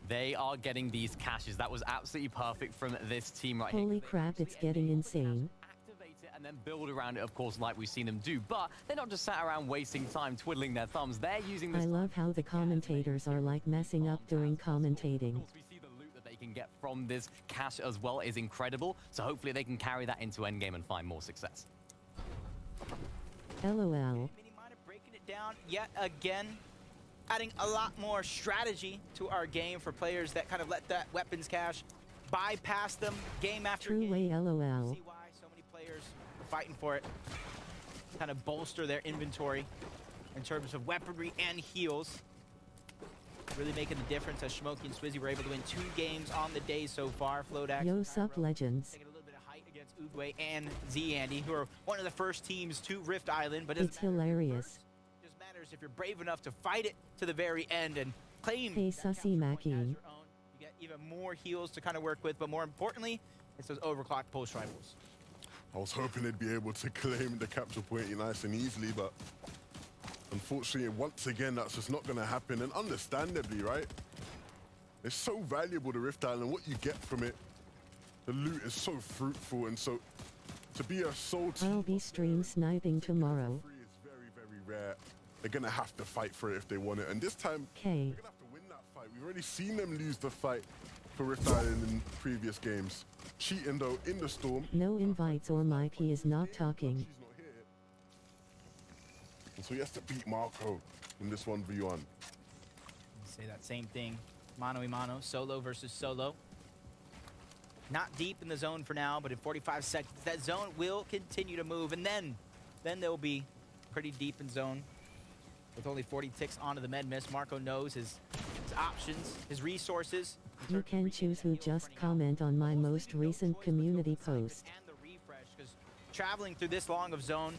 They are getting these caches. That was absolutely perfect from this team right here. Holy crap, it's getting insane. Activate it and then build around it, of course, like we've seen them do. But they're not just sat around wasting time twiddling their thumbs. They're using this. I love how the commentators are like messing up during commentating. Of course, we see the loot that they can get from this cache as well is incredible. So hopefully they can carry that into endgame and find more success. LOL. Mini Miner breaking it down yet again, adding a lot more strategy to our game for players that kind of let that weapons cache bypass them game after True game. way, LOL. See why so many players are fighting for it. Kind of bolster their inventory in terms of weaponry and heals. Really making the difference as Shimoki and Swizzy were able to win 2 games on the day so far. Flodax. Yo, sup, Legends. Taking a little bit of height against Uguay and Z Andy, who are one of the first teams to Rift Island, but It's hilarious. Just matters if you're brave enough to fight it to the very end and claim Hey, that capture Sussy point as Mackie. your own. You get even more heals to kind of work with, but more importantly, it's those overclock post rifles. I was hoping they'd be able to claim the capture point nice and easily, but Unfortunately, once again, that's just not going to happen. And understandably, right? It's so valuable, the Rift Island, what you get from it. The loot is so fruitful, and so to be a sole team... I'll be stream sniping tomorrow. ...is very, very rare. They're going to have to fight for it if they want it. And this time, they're going to have to win that fight. We've already seen them lose the fight for Rift Island in previous games. Cheating, though, in the storm. No invites or mic, he is not talking. She's not here. And so he has to beat Marco in this 1v1. Say that same thing. Mano y mano, solo versus solo. Not deep in the zone for now, but in 45 seconds, that zone will continue to move. And then they'll be pretty deep in zone. With only 40 ticks onto the med miss, Marco knows his options, his resources. You can choose who just comment on my most recent community post. And the refresh, because traveling through this long of zone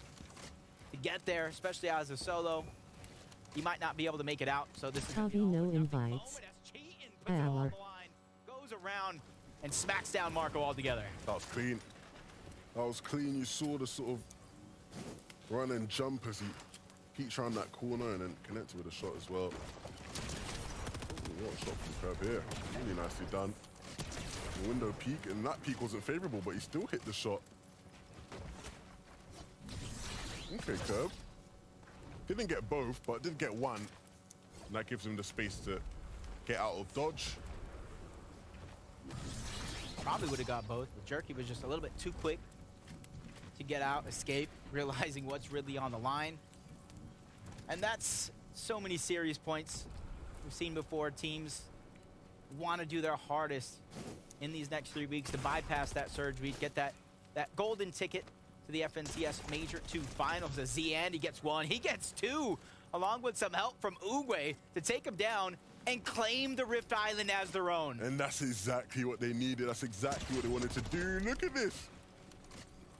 to get there, especially as a solo, you might not be able to make it out. So this is Tavi, no invites. Hour. Goes around and smacks down Marco altogether. That was clean. That was clean. You saw the sort of run and jump as he peeks around that corner and then connected with a shot as well. Ooh, what a shot from Curb here. Really nicely done. The window peak, and that peak wasn't favorable, but he still hit the shot. Okay, Curb. Didn't get both, but did get one. And that gives him the space to get out of dodge. Probably would have got both, but Jerky was just a little bit too quick to get out, escape, realizing what's really on the line. And that's so many serious points. We've seen before teams want to do their hardest in these next 3 weeks to bypass that surge week, get that golden ticket to the FNCS Major 2 Finals. As Zandy gets one, he gets two, along with some help from Uguay to take him down and claim the Rift Island as their own. And that's exactly what they needed. That's exactly what they wanted to do. Look at this.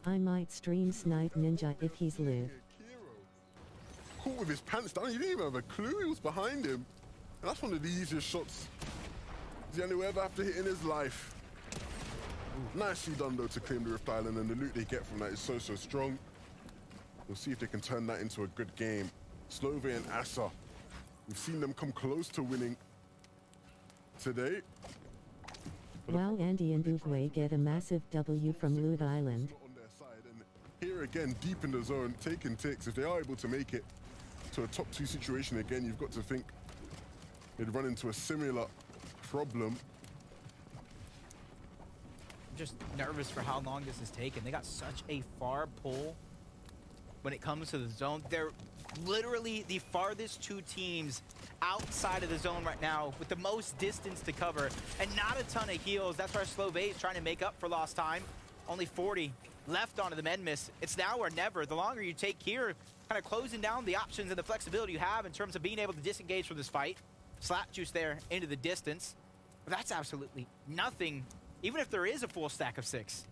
I might stream Snipe Ninja if he's live. Caught with his pants down. He didn't even have a clue he was behind him. And that's one of the easiest shots Zandy will ever have to hit in his life. Nicely done, though, to claim the Rift Island, and the loot they get from that is so, so strong. We'll see if they can turn that into a good game. Slove and Asa, we've seen them come close to winning today. Wow, Andy and Uguay get a massive W from Loot Island. On their side, and here again, deep in the zone, taking ticks. If they are able to make it to a top 2 situation again, you've got to think they'd run into a similar problem. I'm just nervous for how long this has taken. They got such a far pull when it comes to the zone. They're literally the farthest 2 teams outside of the zone right now with the most distance to cover and not a ton of heals. That's why Slove is trying to make up for lost time. Only 40 left onto the med miss. It's now or never. The longer you take here, kind of closing down the options and the flexibility you have in terms of being able to disengage from this fight. Slap juice there into the distance. But that's absolutely nothing, even if there is a full stack of 6.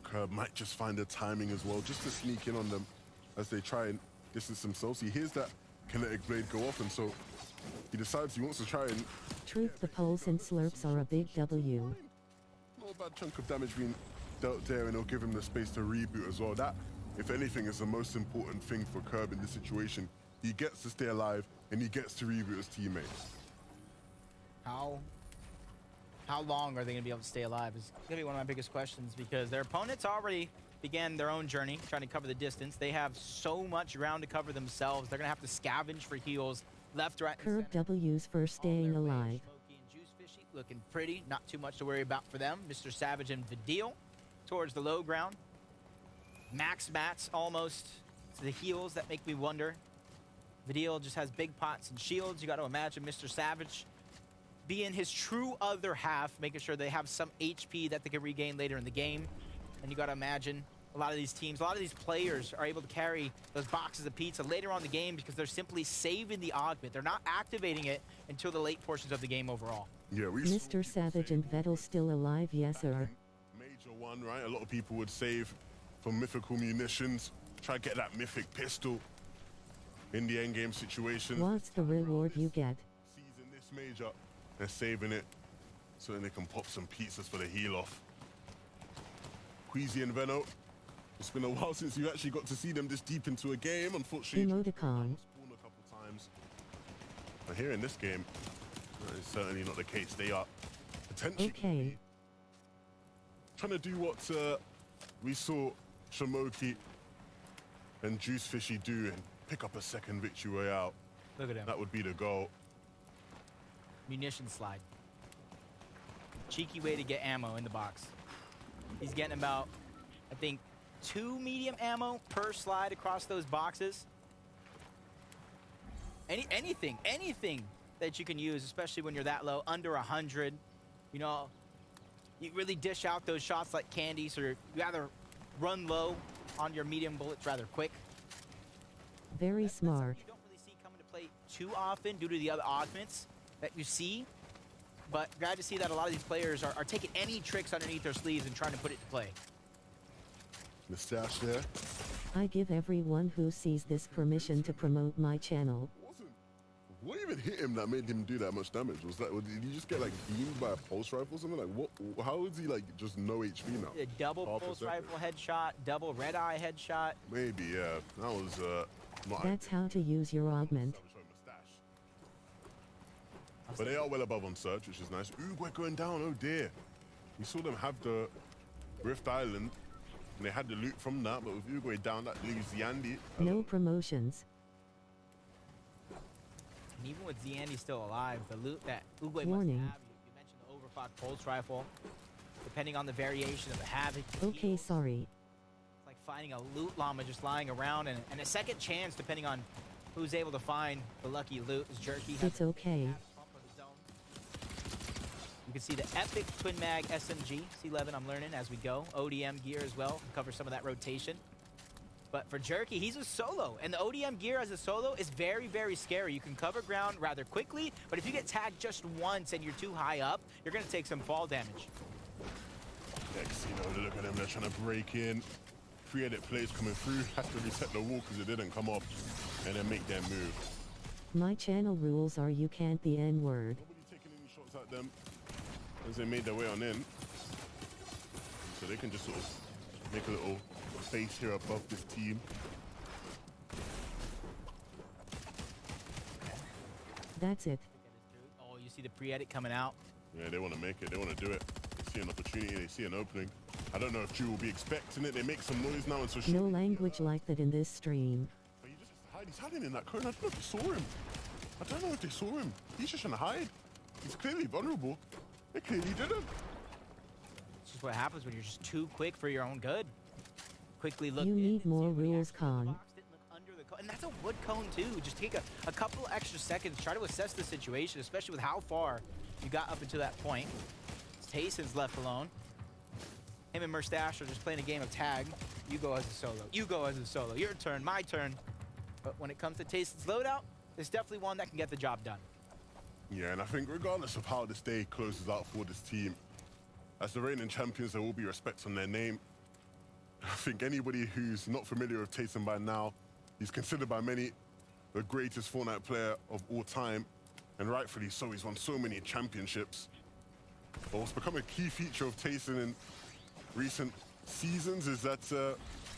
Curb might just find the timing as well, just to sneak in on them as they try and distance themselves. He hears that kinetic blade go off, and so he decides he wants to try and... Truth, the pulse and slurps are a big W. Not a bad chunk of damage being dealt there, and it'll give him the space to reboot as well. That, if anything, is the most important thing for Curb in this situation. He gets to stay alive, and he gets to reboot his teammates. How long are they going to be able to stay alive is going to be one of my biggest questions, because their opponents already began their own journey trying to cover the distance. They have so much ground to cover themselves. They're going to have to scavenge for heals left, right, and Curb W's for staying alive. Smokey and Juice Fishy looking pretty. Not too much to worry about for them. Mr. Savage and Vidil towards the low ground. Max Mats almost to the heals that make me wonder. Vidil just has big pots and shields. You got to imagine Mr. Savage being his true other half, making sure they have some HP that they can regain later in the game. And you got to imagine a lot of these teams, a lot of these players are able to carry those boxes of pizza later on in the game because they're simply saving the augment. They're not activating it until the late portions of the game overall. Yeah, Mr. Savage and Vettel still alive, yes sir. Major one, right? A lot of people would save for mythical munitions, try to get that mythic pistol in the endgame situation. What's the reward you get? Seizing this major, they're saving it so then they can pop some pizzas for the heal off. Queasy and Veno It's been a while since you actually got to see them this deep into a game. Unfortunately, Emoticon. spawn a couple times. But here in this game, that is certainly not the case. They are potentially trying to do what we saw Shamoki and Juice Fishy do and pick up a second victory royale. Look at him. That would be the goal. Munition slide. Cheeky way to get ammo in the box. He's getting about, I think, 2 medium ammo per slide across those boxes. Anything that you can use, especially when you're that low, under 100. You know, you really dish out those shots like candy, so you rather run low on your medium bullets rather quick. Very That's smart. something you don't really see coming to play too often due to the other augments that you see. But glad to see that a lot of these players are taking any tricks underneath their sleeves and trying to put it to play. The stash there. I give everyone who sees this permission to promote my channel. What even hit him that made him do that much damage? Was that, did he just get like beamed by a pulse rifle or something? Like what? How is he like just no HP now? A double Half a pulse second. rifle headshot, double red eye headshot. Maybe, yeah. That was not That's how to use your augment. But they are well above on search, which is nice. Ooh, we're going down. Oh dear. We saw them have the Rift Island, and they had the loot from that. But with Uruguay down, that leaves Yandy. No promotions. And even with Ziandi still alive, the loot that Uguay must have, Warning. you mentioned the overclock pulse rifle, depending on the variation of the Havoc. Okay, sorry. It's like finding a loot llama just lying around, and a second chance depending on who's able to find the lucky loot. As Jerky has It's okay. pump of his own. You can see the epic twin mag SMG C11. I'm learning as we go. ODM gear as well, cover some of that rotation. But for Jerky, he's a solo, and the ODM gear as a solo is very, very scary. You can cover ground rather quickly, but if you get tagged just once and you're too high up, you're going to take some fall damage. Yeah, Casino, look at them. They're trying to break in. Free edit plays coming through. Has to reset the wall because it didn't come off, and then make their move. My channel rules are you can't the N-word. Nobody taking any shots at them as they made their way on in. So they can just sort of make a little space here above this team. That's it. Oh, you see the pre-edit coming out. Yeah, they want to make it. They want to do it. They see an opportunity. They see an opening. I don't know if Drew will be expecting it. They make some noise now, and so No language like that in this stream. But he just has to hide. He's hiding in that corner. I don't know if they saw him. I don't know if they saw him. He's just trying to hide. He's clearly vulnerable. They clearly didn't. It's just what happens when you're just too quick for your own good. Quickly look. You need more rules, Con. And that's a wood cone too. Just take a couple extra seconds, try to assess the situation, especially with how far you got up until that point. Tayson's left alone. Him and Merstash are just playing a game of tag. You go as a solo. You go as a solo. Your turn, my turn. But when it comes to Tayson's loadout, it's definitely one that can get the job done. Yeah, and I think regardless of how this day closes out for this team, as the reigning champions, there will be respect on their name. I think anybody who's not familiar with Tayson by now, he's considered by many the greatest Fortnite player of all time, and rightfully so. He's won so many championships. But what's become a key feature of Tayson in recent seasons is that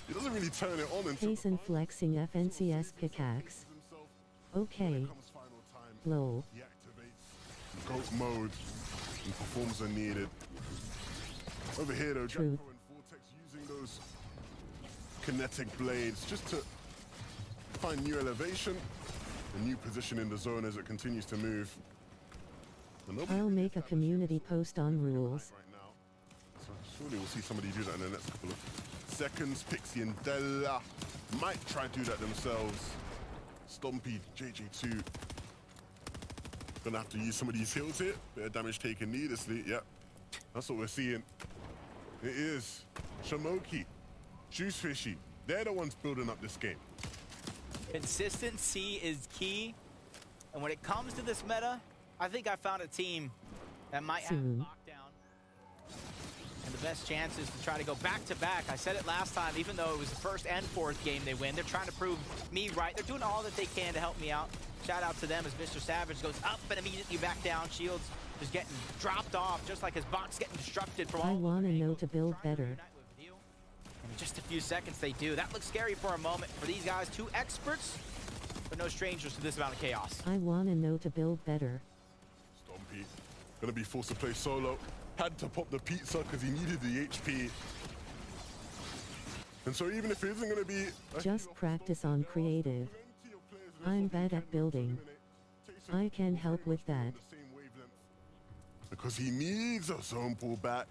he doesn't really turn it on until Tayson flexing FNCS pickaxe. Okay. Lol. he activates GOAT mode and performs when needed. Over here though, Jacko Truth. and Vortex using those kinetic blades just to find new elevation, a new position in the zone as it continues to move. And nobody I'll really make a established community post on rules. right now. So surely we'll see somebody do that in the next couple of seconds. Pixie and Della might try to do that themselves. Stompy, JJ2. Gonna have to use some of these heals here. Bit of damage taken needlessly. Yep. That's what we're seeing. It is Shamoki, Juice Fishy. They're the ones building up this game. Consistency is key. And when it comes to this meta, I think I found a team that might have Soon. lockdown. And the best chance is to try to go back-to-back. I said it last time, even though it was the first and fourth game they win, they're trying to prove me right. They're doing all that they can to help me out. Shout out to them as Mr. Savage goes up and immediately back down. Shields just getting dropped off, just like his box getting destructed from all I over wanna know angles. to build Trying better. reunite with View. And In just a few seconds, they do. That looks scary for a moment for these guys. Two experts, but no strangers to this amount of chaos. I wanna know to build better. Stompy gonna be forced to play solo. Had to pop the pizza because he needed the HP. And so even if it isn't gonna be Just practice on creative. I'm bad at building. I can help with that. Because he needs a zone pullback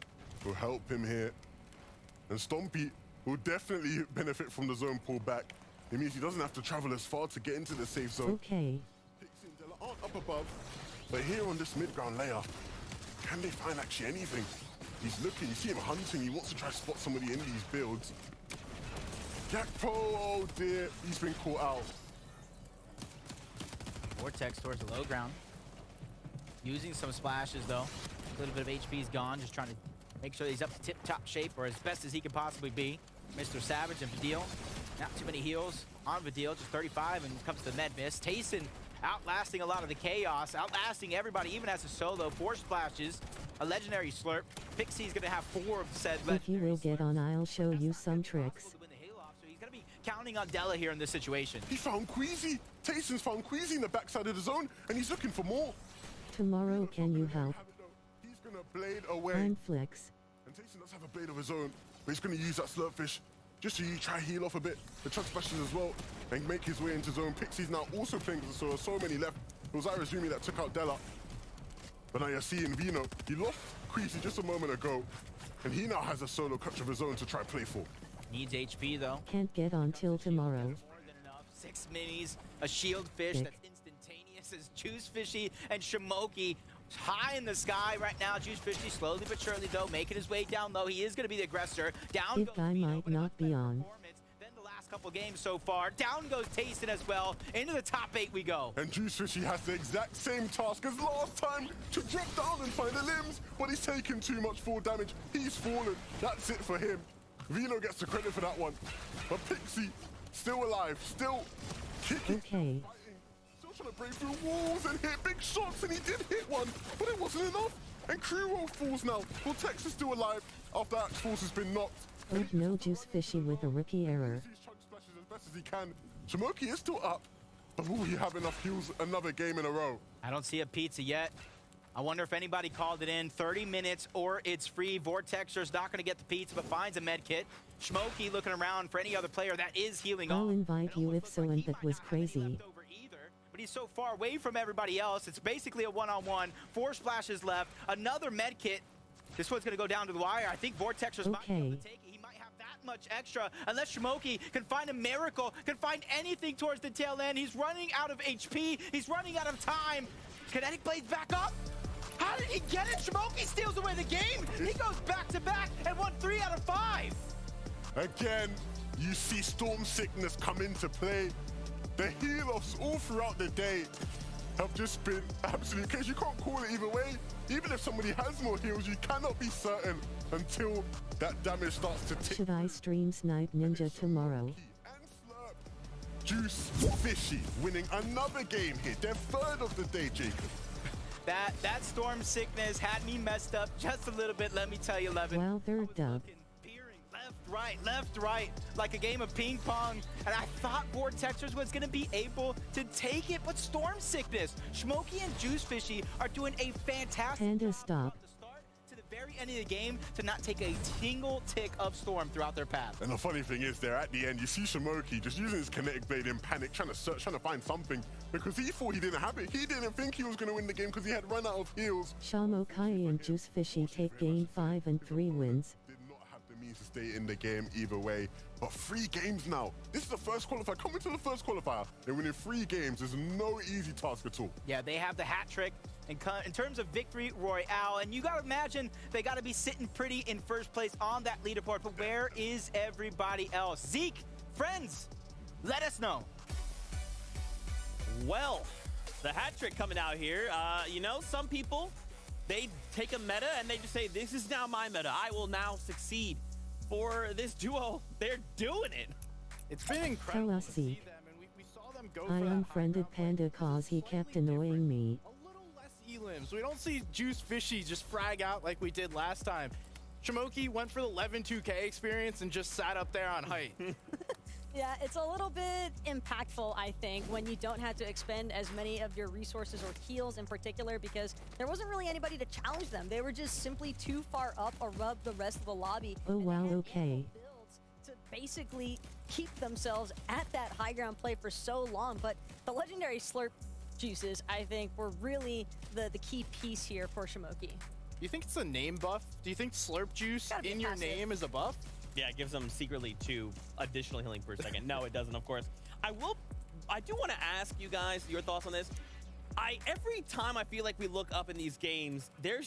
will help him here. And Stompy will definitely benefit from the zone pullback. It means he doesn't have to travel as far to get into the safe zone. Okay. Pixie and Della aren't up above, but here on this mid-ground layer, can they find actually anything? He's looking, you see him hunting, he wants to try to spot somebody in these builds. Gakpo, oh dear, he's been caught out. Vortex towards the low ground. Using some splashes, though. A little bit of HP's gone, just trying to make sure he's up to tip-top shape, or as best as he can possibly be. Mr. Savage and Vidil. Not too many heals on Vidil, just 35, and comes to the med miss. Tayson outlasting a lot of the chaos, outlasting everybody, even as a solo. 4 splashes, a legendary slurp. Pixie's gonna have 4 of said legendaries. If you will get on, I'll show you some tricks. To win the Halo off, so he's gonna be counting on Della here in this situation. He found Queasy. Tayson's found Queasy in the backside of the zone, and he's looking for more. Tomorrow, can you help? He's gonna blade away. I'm Flex. And Tayson does have a blade of his own, but he's gonna use that slurpfish just to try heal off a bit. The chug splashes as well, and make his way into zone. Pixie's now also playing, so so many left. It was Irizumi that took out Della. But now you're seeing Vino. He lost Queasy just a moment ago, and he now has a solo clutch of his own to try play for. Needs HP, though. Can't get on till tomorrow. More than enough. 6 minis, a shield fish Dick. that's instantaneous as Juice Fishy and Shimoki high in the sky right now. Juice Fishy slowly but surely, though, making his way down low. He is going to be the aggressor. Down This goes guy Vino, might but a not much be better on. performance than the last couple games so far. Down goes Tayson as well. Into the top 8 we go. And Juice Fishy has the exact same task as last time to drop down and find the limbs, but he's taken too much fall damage. He's fallen. That's it for him. Vino gets the credit for that one. But Pixie, still alive, still kicking, Okay. fighting, still trying to break through walls and hit big shots, and he did hit one, but it wasn't enough. And Crew falls now. Well, Tex is still alive after Axe Force has been knocked. Oh no, Juice Fishy with a rookie error. He's chug splashes as best as he can. Shimoki is still up, but will he have enough heals another game in a row? I don't see a pizza yet. I wonder if anybody called it in. 30 minutes or it's free. Vortexer's not going to get the pizza, but finds a med kit. Shmoky looking around for any other player that is healing I'll off. invite you if so, and that was crazy. But he's so far away from everybody else. It's basically a one-on-one. 4 splashes left. Another med kit. This one's going to go down to the wire. I think Vortexer's might be able to take it. He might have that much extra unless Shimoki can find a miracle, can find anything towards the tail end. He's running out of HP. He's running out of time. Kinetic Blade's back up. How did he get it? Shimoki steals away the game. He goes back-to-back and won 3 out of 5. Again, you see Storm Sickness come into play. The heal-offs all throughout the day have just been absolute case. You can't call it either way. Even if somebody has more heals, you cannot be certain until that damage starts to tick. Should I stream Snipe Ninja tomorrow? And Slurp. Juice Fishy winning another game here. Their 3rd of the day, Jacob. That Storm Sickness had me messed up just a little bit, let me tell you, Levin. Well, they're dub. Peering left, right, like a game of ping pong. And I thought Vortexers was going to be able to take it, but Storm Sickness, Shmoky and Juice Fishy are doing a fantastic Panda, job stop. from the start to the very end of the game to not take a single tick of Storm throughout their path. And the funny thing is there at the end, you see Shimoki just using his kinetic blade in panic, trying to search, trying to find something because he thought he didn't have it. He didn't think he was going to win the game because he had run out of heals. Shamokai and Juice Fishy take game 5 and 3 wins. Did not have the means to stay in the game either way. But 3 games now. This is the first qualifier. Coming to the first qualifier and winning 3 games is no easy task at all. Yeah, they have the hat trick in terms of victory royale, and you gotta imagine they gotta be sitting pretty in first place on that leaderboard. But where is everybody else? Zeke, friends, let us know. Well, the hat trick coming out here. You know, some people, they take a meta and they just say, this is now my meta. I will now succeed. For this duo, they're doing it. It's been incredible Tell us, to see Zeke. them, and we saw them go I for that unfriended high ground play, Panda cause he slightly kept annoying me. A little less elims. We don't see Juice Fishy just frag out like we did last time. Shimoki went for the 11-2K experience and just sat up there on height. Yeah, it's a little bit impactful, I think, when you don't have to expend as many of your resources or heals in particular, because there wasn't really anybody to challenge them. They were just simply too far up above the rest of the lobby. Oh, And they wow, had okay. ample builds to basically keep themselves at that high ground play for so long. But the legendary slurp juices, I think, were really the key piece here for Shimoki. Do you think it's a name buff? Do you think slurp juice Gotta be in your passive. name is a buff? Yeah, it gives them secretly 2 additional healing per second. No, it doesn't, of course. I do want to ask you guys your thoughts on this. Every time I feel like we look up in these games, they're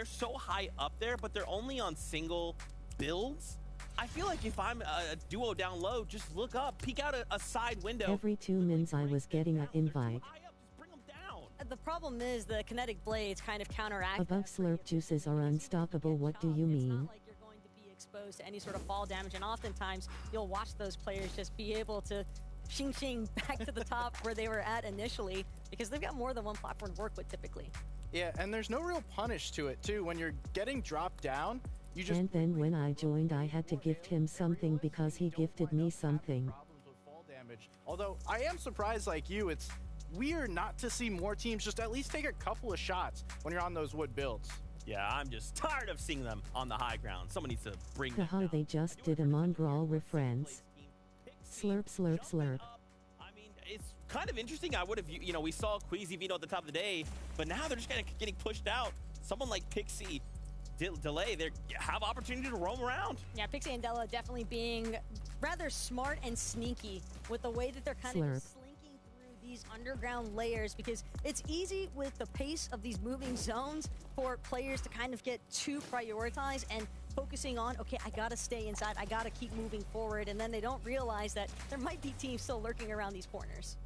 so high up there, but they're only on single builds. I feel like if I'm a duo down low, just look up, peek out a side window. Every 2 minutes I was getting an invite. High up, just bring them down. The problem is the kinetic blades kind of counteract Above that, where slurp you're juices are basically unstoppable. What do top. you It's mean? not like you're going to be exposed to any sort of fall damage, and oftentimes you'll watch those players just be able to shing back to the top where they were at initially, because they've got more than one platform to work with typically. Yeah, and there's no real punish to it, too. When you're getting dropped down, you just... And then when I joined, I had to gift him something because he gifted me something. Problems with fall damage. Although, I am surprised, like you, it's weird not to see more teams just at least take a couple of shots when you're on those wood builds. Yeah, I'm just tired of seeing them on the high ground. Someone needs to bring them Haha, down. they just did a mongrel reference. Slurp, slurp, slurp. I mean, it's kind of interesting. I would have, we saw Queasy Vito at the top of the day, but now they're just kind of getting pushed out. Someone like Pixie, Delay, they have opportunity to roam around. Yeah, Pixie and Della definitely being rather smart and sneaky with the way that they're kind of Slurp. slinking through these underground layers, because it's easy with the pace of these moving zones for players to kind of get too prioritized and focusing on, okay, I gotta stay inside, I gotta keep moving forward, and then they don't realize that there might be teams still lurking around these corners.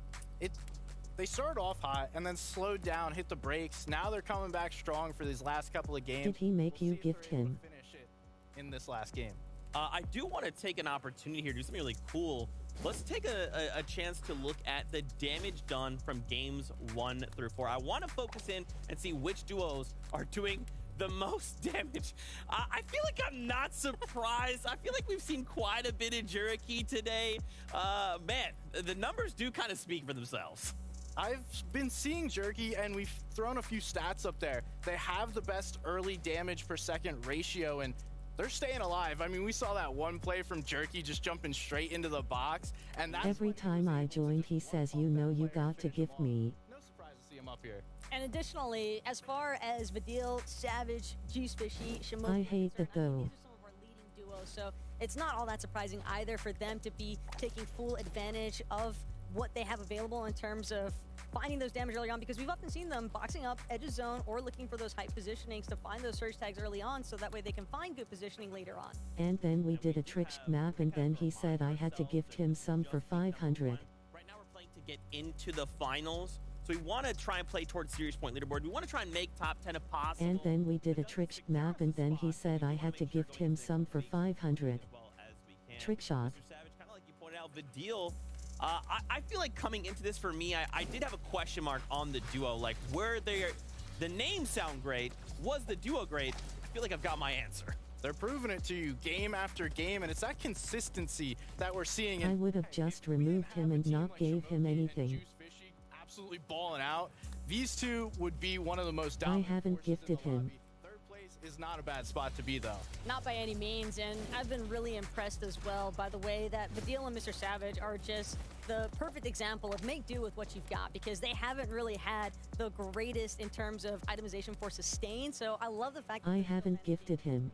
They started off hot and then slowed down, hit the brakes. Now they're coming back strong for these last couple of games. Did he make you We'll see if gift they're able him? to finish it in this last game. I do want to take an opportunity here, do something really cool. Let's take a chance to look at the damage done from games 1 through 4. I want to focus in and see which duos are doing the most damage. I feel like I'm not surprised. I feel like we've seen quite a bit of Juriki today. Man, the numbers do kind of speak for themselves. I've been seeing Jerky, and we've thrown a few stats up there. They have the best early damage per second ratio, and they're staying alive. I mean, we saw that one play from Jerky just jumping straight into the box, and that's Every time I joined, he says, you know you got to gift me. no surprise to see him up here. And additionally, as far as Vidil, Savage, Juice Fishy, Shimoki, I hate that though. these are some of our leading duos, so it's not all that surprising either for them to be taking full advantage of what they have available in terms of finding those damage early on, because we've often seen them boxing up edge of zone or looking for those height positionings to find those surge tags early on, so that way they can find good positioning later on. And then we did a trick map, and then he said I had to gift him some for 500. Right now we're playing to get into the finals. So we want to try and play towards Series Point leaderboard. We want to try and make top 10 if possible. And then we did a trick map, and then he said I had to gift him some for 500. As well as we can. Trick shot. Mr. Savage, kind of like you pointed out, Vidil. I feel like coming into this for me, I did have a question mark on the duo. Like, were there, the names sound great. Was the duo great? I feel like I've got my answer. They're proving it to you game after game, and it's that consistency that we're seeing. I would have just removed him and not gave him anything. Juice Fishy absolutely balling out. These two would be one of the most I dominant haven't forces in the gifted him. lobby. Third place is not a bad spot to be, though. Not by any means, and I've been really impressed as well by the way that Vidil and Mr. Savage are just the perfect example of make do with what you've got, because they haven't really had the greatest in terms of itemization for sustain, so I love the fact that I haven't gifted him.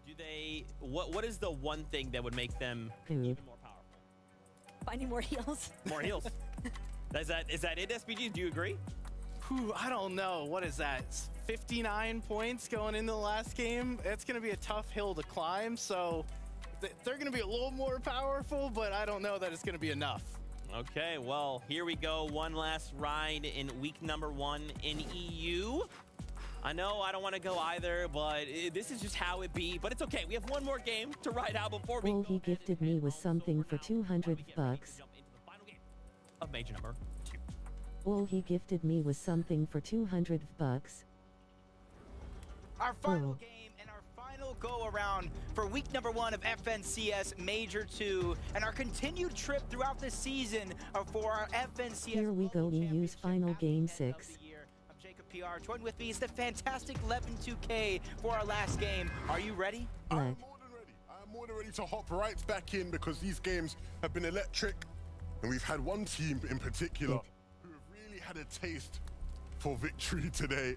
Do they, what is the one thing that would make them Food. even more powerful? finding more heals. More heals. Is that it, SPG? Do you agree? Whew, I don't know. What is that? 59 points going into the last game? It's going to be a tough hill to climb, so they're going to be a little more powerful, but I don't know that it's going to be enough. Okay, well, here we go. One last ride in week number 1 in EU. I know I don't want to go either, but this is just how it be. But it's okay. We have one more game to ride out before we All he gifted me was something for 200 bucks. jump into the final game of major number 2. All he gifted me was something for 200 bucks. Our final Oh. game and our final go around for week number 1 of FNCS Major 2 and our continued trip throughout the season for our FNCS. Here we go, EU's final game 6. I'm Jacob PR. Join with me is the fantastic 11-2K for our last game. Are you ready? Let. I'm more than ready. I'm more than ready to hop right back in because these games have been electric. And we've had one team in particular who have really had a taste for victory today.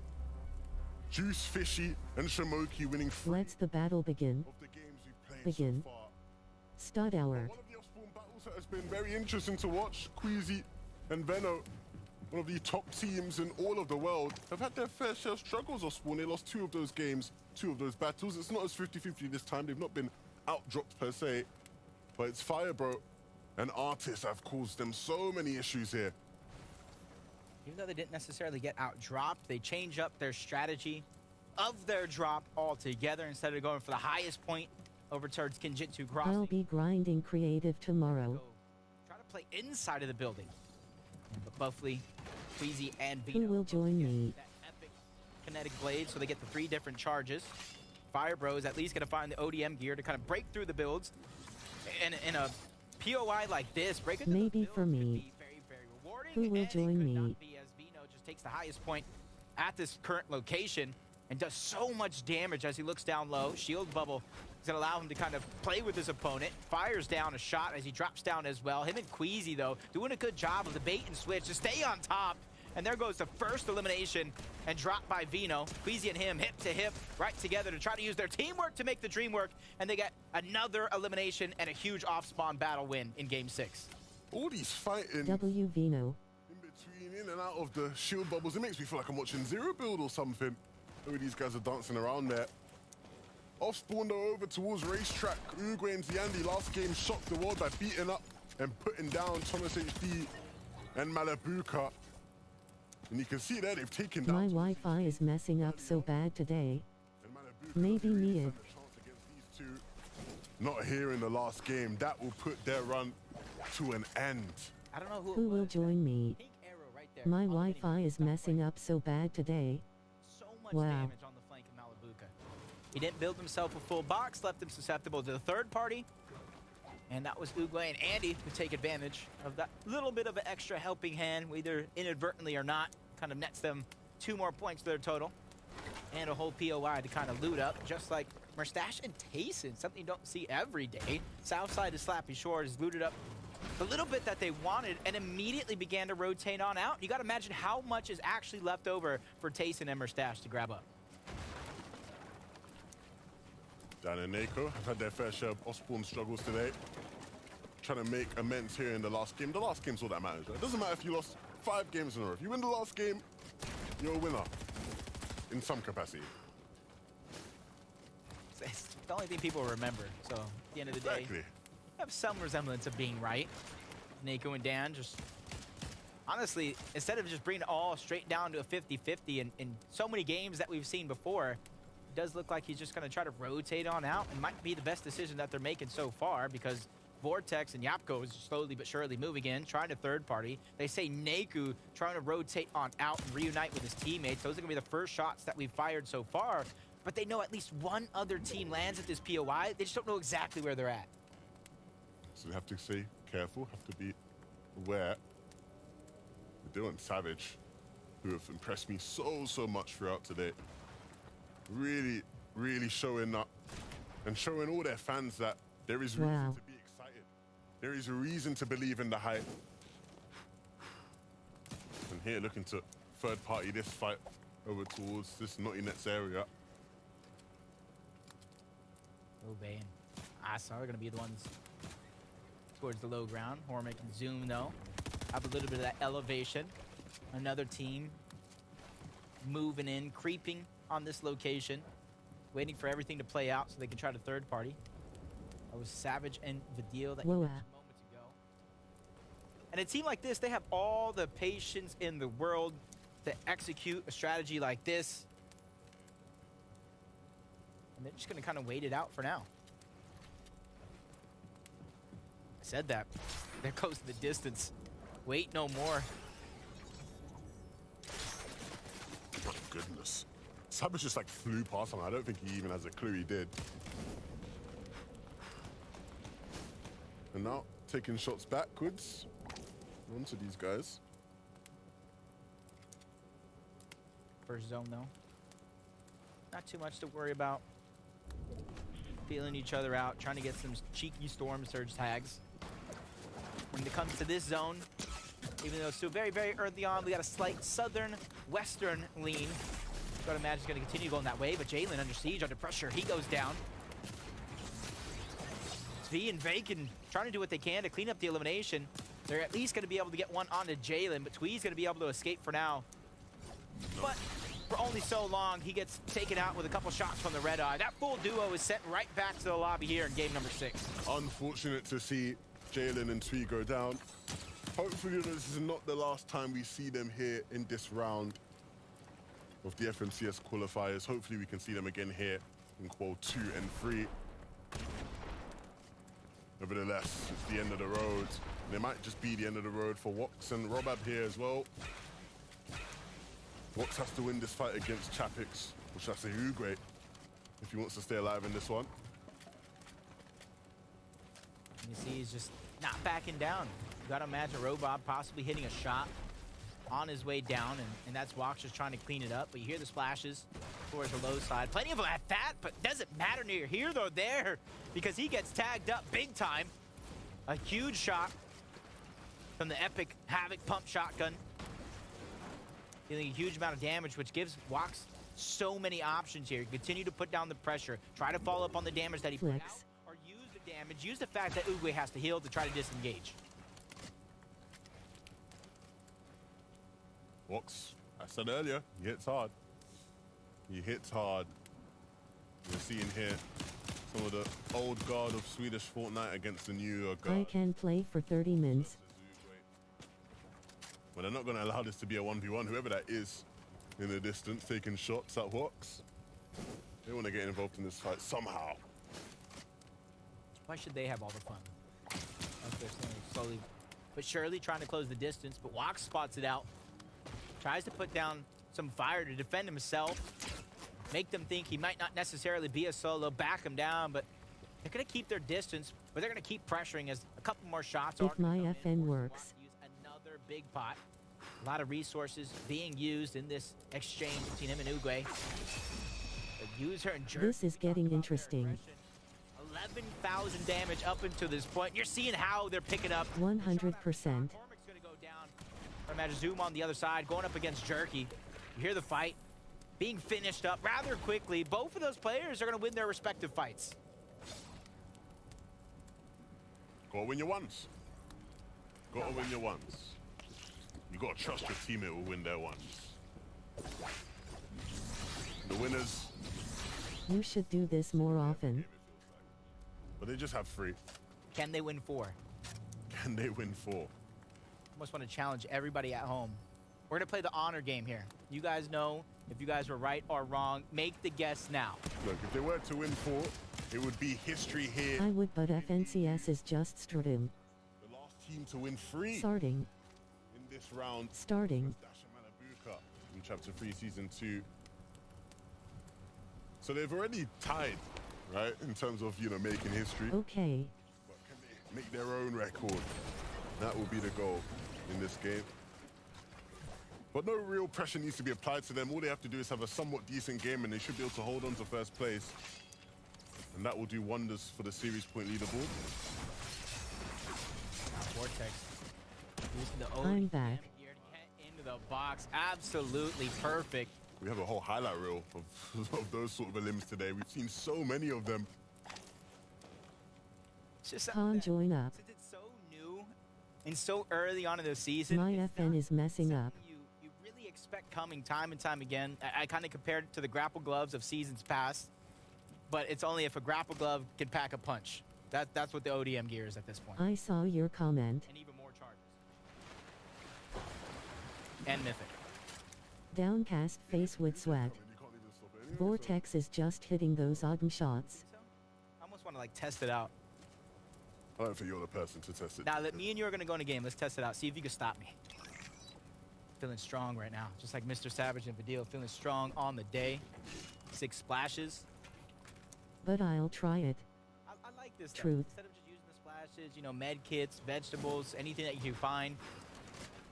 Juice Fishy and Shamoki winning 3 Let's the battle begin. of the games we've played Begin. so far. Stud hour. One of the off-spawn battles that has been very interesting to watch. Queasy and Veno, one of the top teams in all of the world, have had their fair share of struggles off-spawn. They lost 2 of those games, 2 of those battles. It's not as 50-50 this time. They've not been out-dropped per se. But it's Firebro and Artis have caused them so many issues here. Even though they didn't necessarily get out-dropped, they change up their strategy of their drop altogether. Instead of going for the highest point over towards Kinjitsu Crossing. I'll be grinding creative tomorrow. Try to play inside of the building. But Buffly, Queasy, and Who Vino will join me? that epic kinetic blade, so they get the 3 different charges. Firebro is at least going to find the ODM gear to kind of break through the builds. And in a POI like this, break into Maybe the builds for could me. be very, very rewarding. Who will and it join could me? not be, as Vino just takes the highest point at this current location and does so much damage as he looks down low. Shield bubble is going to allow him to kind of play with his opponent. Fires down a shot as he drops down as well. Him and Queasy, though, doing a good job of the bait and switch to stay on top. And there goes the first elimination and drop by Vino. Queasy and him hip to hip right together to try to use their teamwork to make the dream work. And they get another elimination and a huge off-spawn battle win in Game 6. All these fighting W Vino. in between, in and out of the shield bubbles. It makes me feel like I'm watching Zero Build or something. The way these guys are dancing around there. Off spawn though over towards racetrack. Uruguay and Ziandi last game shocked the world by beating up and putting down Thomas HD and Malabuka. And you can see there they've taken down. My Wi-Fi is messing up so bad today. And Malabuka Maybe really me. stand a chance against these 2. Not here in the last game. That will put their run to an end. I don't know who, Who it will was. join me? Pink arrow right there. My Already Wi-Fi is stopped messing right. up so bad today. So much Wow. damage on the flank of Malabuka. He didn't build himself a full box, left him susceptible to the third party. And that was Uguay and Andy who take advantage of that little bit of an extra helping hand, either inadvertently or not. Kind of nets them 2 more points to their total. And a whole POI to kind of loot up, just like Mustache and Tayson, something you don't see every day. Southside of Slappy Shores looted up the little bit that they wanted and immediately began to rotate on out. You got to imagine how much is actually left over for Tayson and Mustache to grab up. Dan and Nako have had their fair share of off-spawn struggles today. Trying to make amends here in the last game. The last game's all that matters, right? It doesn't matter if you lost 5 games in a row. If you win the last game, you're a winner in some capacity. It's the only thing people remember. So at the end of the day, Exactly. have some resemblance of being right. Nako and Dan just, honestly, instead of just bringing it all straight down to a 50-50 in so many games that we've seen before, it does look like he's just going to try to rotate on out, and might be the best decision that they're making so far, because Vortex and Yapko is slowly but surely moving in, trying to third party. They say Naku trying to rotate on out and reunite with his teammates. Those are going to be the first shots that we've fired so far, but they know at least one other team lands at this POI. They just don't know exactly where they're at. So we have to stay careful, have to be aware. Dylan Savage, who have impressed me so much throughout today. Really, really showing up and showing all their fans that there is reason Wow. to be excited. There is a reason to believe in the hype. And here looking to third party this fight over towards this Naughty Nets area. Obey and Asa are going to be the ones towards the low ground. Hormick and Zoom, though, have a little bit of that elevation. Another team moving in, creeping on this location, waiting for everything to play out so they can try to third party. That was Savage and Vidil that you Whoa. mentioned moments ago. And a team like this, they have all the patience in the world to execute a strategy like this. And they're just going to kind of wait it out for now. I said that. There goes the distance. Wait no more. My goodness. Savage just like flew past him. I don't think he even has a clue he did. And now taking shots backwards onto these guys. First zone, though. Not too much to worry about. Feeling each other out, trying to get some cheeky Storm Surge tags. When it comes to this zone, even though it's still very, very early on, we got a slight southern-western lean. Gotta imagine it's gonna continue going that way, but Jalen under siege, under pressure, he goes down. V and Bacon trying to do what they can to clean up the elimination. They're at least gonna be able to get one onto Jalen, but Twee's gonna be able to escape for now. But for only so long, he gets taken out with a couple shots from the red eye. That full duo is sent right back to the lobby here in game number 6. Unfortunate to see Jalen and Twee go down. Hopefully this is not the last time we see them here in this round of the FMCS qualifiers. Hopefully we can see them again here in Qual 2 and 3. Nevertheless, it's the end of the road. And it might just be the end of the road for Wox and Robab here as well. Wox has to win this fight against Chapix, or should I say Uguay, if he wants to stay alive in this one. You see he's just not backing down. You gotta imagine Robab possibly hitting a shot on his way down, and that's Wox just trying to clean it up. But you hear the splashes towards the low side. Plenty of them at that, but doesn't matter near here nor there because he gets tagged up big time. A huge shot from the epic Havoc pump shotgun. Dealing a huge amount of damage, which gives Wox so many options here. Continue to put down the pressure. Try to follow up on the damage that he put out, or use the damage. Use the fact that Uguay has to heal to try to disengage. Wox, I said earlier, he hits hard. He hits hard. You're seeing here some of the old guard of Swedish Fortnite against the new guard. I can play for 30 minutes. But they're not going to allow this to be a 1v1. Whoever that is in the distance taking shots at Wox, they want to get involved in this fight somehow. Why should they have all the fun? They're slowly but surely trying to close the distance, but Wox spots it out. Tries to put down some fire to defend himself. Make them think he might not necessarily be a solo, back him down, but they're going to keep their distance, but they're going to keep pressuring as a couple more shots are If my gonna come FN in. works. Use another big pot. A lot of resources being used in this exchange between him and Uguay. The user and jerk. This is getting interesting. 11,000 damage up until this point. You're seeing how they're picking up. 100%. Cormac's gonna go down. I imagine Zoom on the other side, going up against Jerky. You hear the fight being finished up rather quickly. Both of those players are gonna win their respective fights. Gotta win your ones. Gotta win your ones. You gotta trust your teammate will win their ones. The winners. You should do this more often. But they just have 3. Can they win 4? Can they win 4? Almost want to challenge everybody at home. We're gonna play the honor game here. You guys know if you guys were right or wrong. Make the guess now. Look, if they were to win 4, it would be history here. I would, but FNCS is just Stradum. The last team to win 3 Starting. in this round. Starting. Dasha Manabuka in Chapter 3, Season 2. So they've already tied, right, in terms of, you know, making history. Okay. But can they make their own record? That will be the goal in this game. But no real pressure needs to be applied to them. All they have to do is have a somewhat decent game and they should be able to hold on to first place. And that will do wonders for the series point leaderboard. Vortex. Using the I'm back. here to get into the box. Absolutely perfect. We have a whole highlight reel of those sort of elims today. We've seen so many of them. It's just Con join up. since it's so new and so early on in the season. My it's FN not is messing up. something you really expect coming time and time again. I kind of compared it to the grapple gloves of seasons past, but it's only if a grapple glove can pack a punch. That's what the ODM gear is at this point. I saw your comment. And even more charges. And Mythic. Downcast face with sweat. Vortex is just hitting those odd shots. So, I almost want to like test it out. I don't think you're the person to test it. Now, me and you are going to go in a game. Let's test it out. See if you can stop me. feeling strong right now. Just like Mr. Savage and Vidal feeling strong on the day. 6 splashes. But I'll try it. I like this stuff. Truth. Instead of just using the splashes, you know, med kits, vegetables, anything that you can find.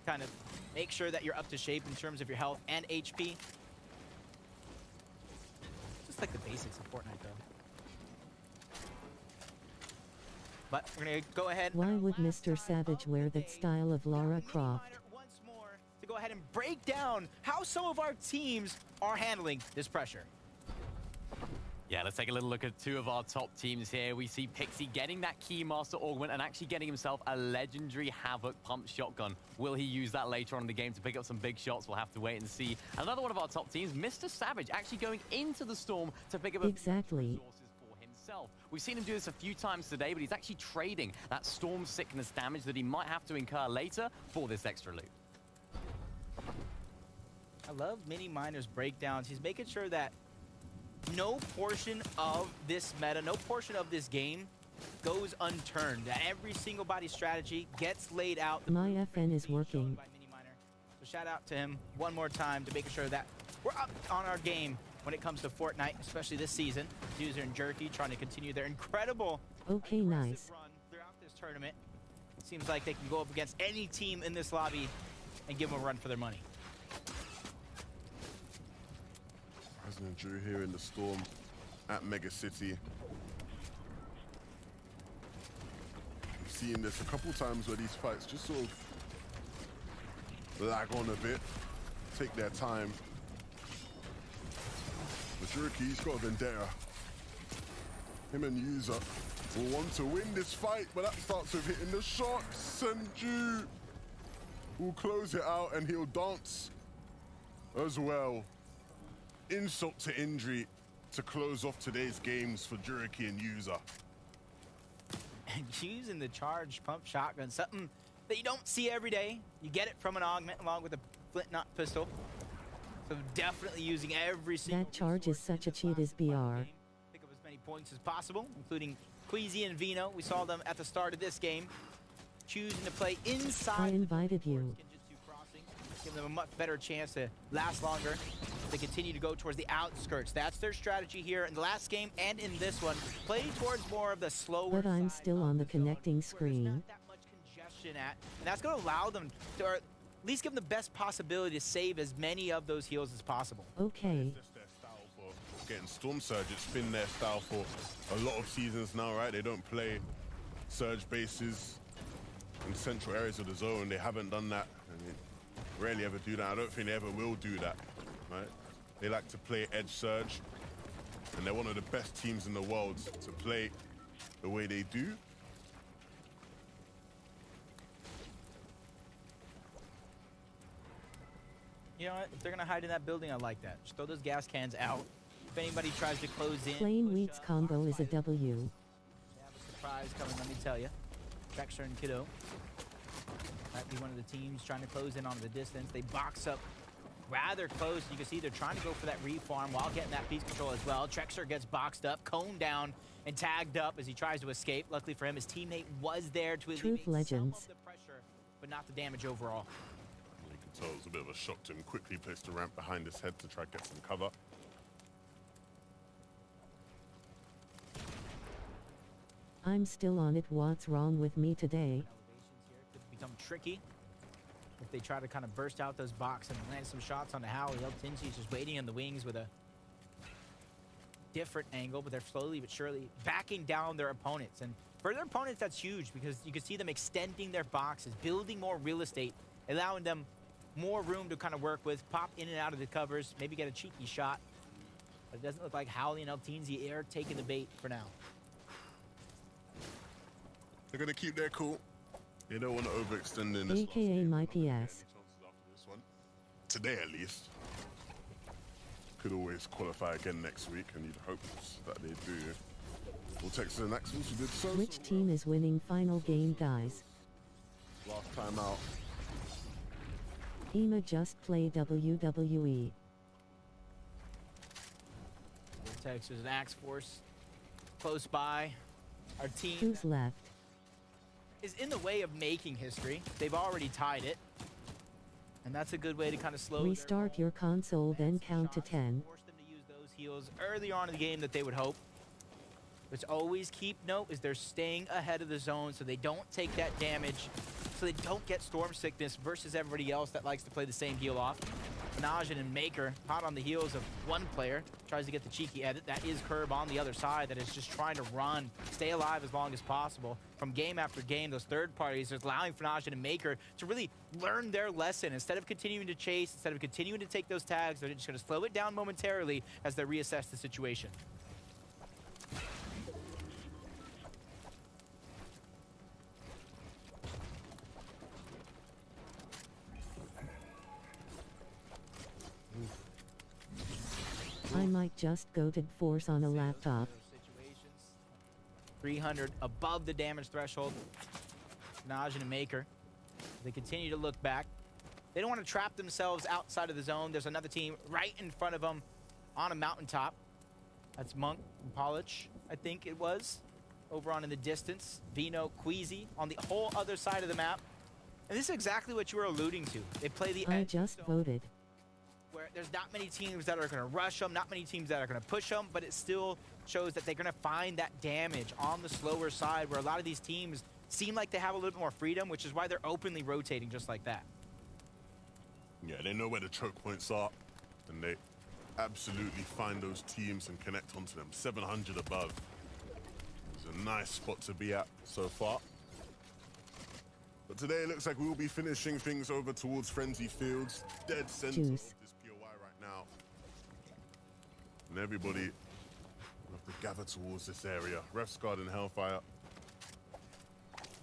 Kind of make sure that you're up to shape in terms of your health and HP. Just like the basics of Fortnite, though. But we're going to go ahead. Why would Mr. Savage wear that style of Lara Croft? Once more to go ahead and break down how some of our teams are handling this pressure. Yeah, let's take a little look at 2 of our top teams here. We see Pixie getting that Keymaster Augment and actually getting himself a legendary Havoc Pump Shotgun. Will he use that later on in the game to pick up some big shots? We'll have to wait and see. Another one of our top teams, Mr. Savage, actually going into the Storm to pick up a Exactly. resources for himself. We've seen him do this a few times today, but he's actually trading that Storm Sickness damage that he might have to incur later for this extra loot. I love Mini Miner's breakdowns. He's making sure that no portion of this meta, no portion of this game goes unturned. That every single body strategy gets laid out. My FN is working. By Mini Miner. So shout out to him one more time to making sure that we're up on our game when it comes to Fortnite, especially this season. User and Jerky trying to continue their incredible Okay, nice. run throughout this tournament. Seems like they can go up against any team in this lobby and give them a run for their money. President Drew here in the Storm at Mega City. We've seen this a couple times where these fights just sort of lag on a bit, take their time. But Jerky's got a vendetta. Him and User will want to win this fight, but that starts with hitting the shots, and Drew will close it out and he'll dance as well. Insult to injury to close off today's games for Juriki and User. And using the charged pump shotgun, something that you don't see every day. You get it from an augment along with a flint knot pistol. So definitely using every single That charge is such a cheat as BR. Pick up as many points as possible, including Queasy and Vino. We saw them at the start of this game choosing to play inside. I invited you. Give them a much better chance to last longer. They continue to go towards the outskirts. That's their strategy here in the last game and in this one. Play towards more of the slower But I'm side still of on the zone, connecting where there's screen. not that much congestion at, and that's going to allow them to, or at least give them the best possibility to save as many of those heals as possible. Okay. It's just their style for getting Storm Surge. It's been their style for a lot of seasons now, right? They don't play Surge bases in central areas of the zone. They haven't done that. I mean, rarely ever do that. I don't think they ever will do that, right? They like to play Edge Surge, and they're one of the best teams in the world to play the way they do. You know what? If they're going to hide in that building, I like that. Just throw those gas cans out. If anybody tries to close in, Plain push Wheats up, combo is a fight it. W. They have a surprise coming, let me tell you. Traxxer and Kiddo might be one of the teams trying to close in on the distance. They box up rather close. You can see they're trying to go for that refarm while getting that piece control as well. Traxxer gets boxed up, coned down, and tagged up as he tries to escape. Luckily for him, his teammate was there to alleviate Legends. some of the pressure, but not the damage overall. You can tell it was a bit of a shock to him. Quickly placed a ramp behind his head to try to get some cover. I'm still on it. What's wrong with me today? Elevations here could become tricky if they try to kind of burst out those box and land some shots on the Howie. Tinsy's just waiting in the wings with a different angle, but they're slowly but surely backing down their opponents. And for their opponents, that's huge because you can see them extending their boxes, building more real estate, allowing them more room to kind of work with, pop in and out of the covers, maybe get a cheeky shot. But it doesn't look like Howley and Eltinzi are taking the bait for now. They're going to keep their cool. They don't want to overextend in this. AKA my PS. Today, at least. Could always qualify again next week, and you'd hope that they do. Well, Texas and Axels, who did so. Which team is winning final game, guys? Last time out. EMA just play WWE. Texas and Axe Force close by. Our team Who's left? is in the way of making history. They've already tied it. And that's a good way to kind of slow Restart your console, then count to 10. Force them to use those heals earlier on in the game that they would hope. What's always keep note is they're staying ahead of the zone so they don't take that damage, so they don't get storm sickness versus everybody else that likes to play the same heal off. Najin and Maker hot on the heels of one player, tries to get the cheeky edit. That is Curb on the other side that is just trying to run, stay alive as long as possible. From game after game, those third parties are allowing for Najin and Maker to really learn their lesson. Instead of continuing to chase, instead of continuing to take those tags, they're just going to slow it down momentarily as they reassess the situation. I might just go to force on a laptop. 300 above the damage threshold. Najin and Maker. They continue to look back. They don't want to trap themselves outside of the zone. There's another team right in front of them on a mountaintop. That's Monk and Polish, I think it was. Over on in the distance. Vino, Queasy on the whole other side of the map. And this is exactly what you were alluding to. They play the I edge just zone, voted. where there's not many teams that are going to rush them, not many teams that are going to push them, but it still shows that they're going to find that damage on the slower side where a lot of these teams seem like they have a little bit more freedom, which is why they're openly rotating just like that. Yeah, they know where the choke points are, and they absolutely find those teams and connect onto them. 700 above. It's a nice spot to be at so far. But today it looks like we will be finishing things over towards Frenzy Fields. Dead center of this POI right now. And everybody will have to gather towards this area. Ref's Guard and Hellfire.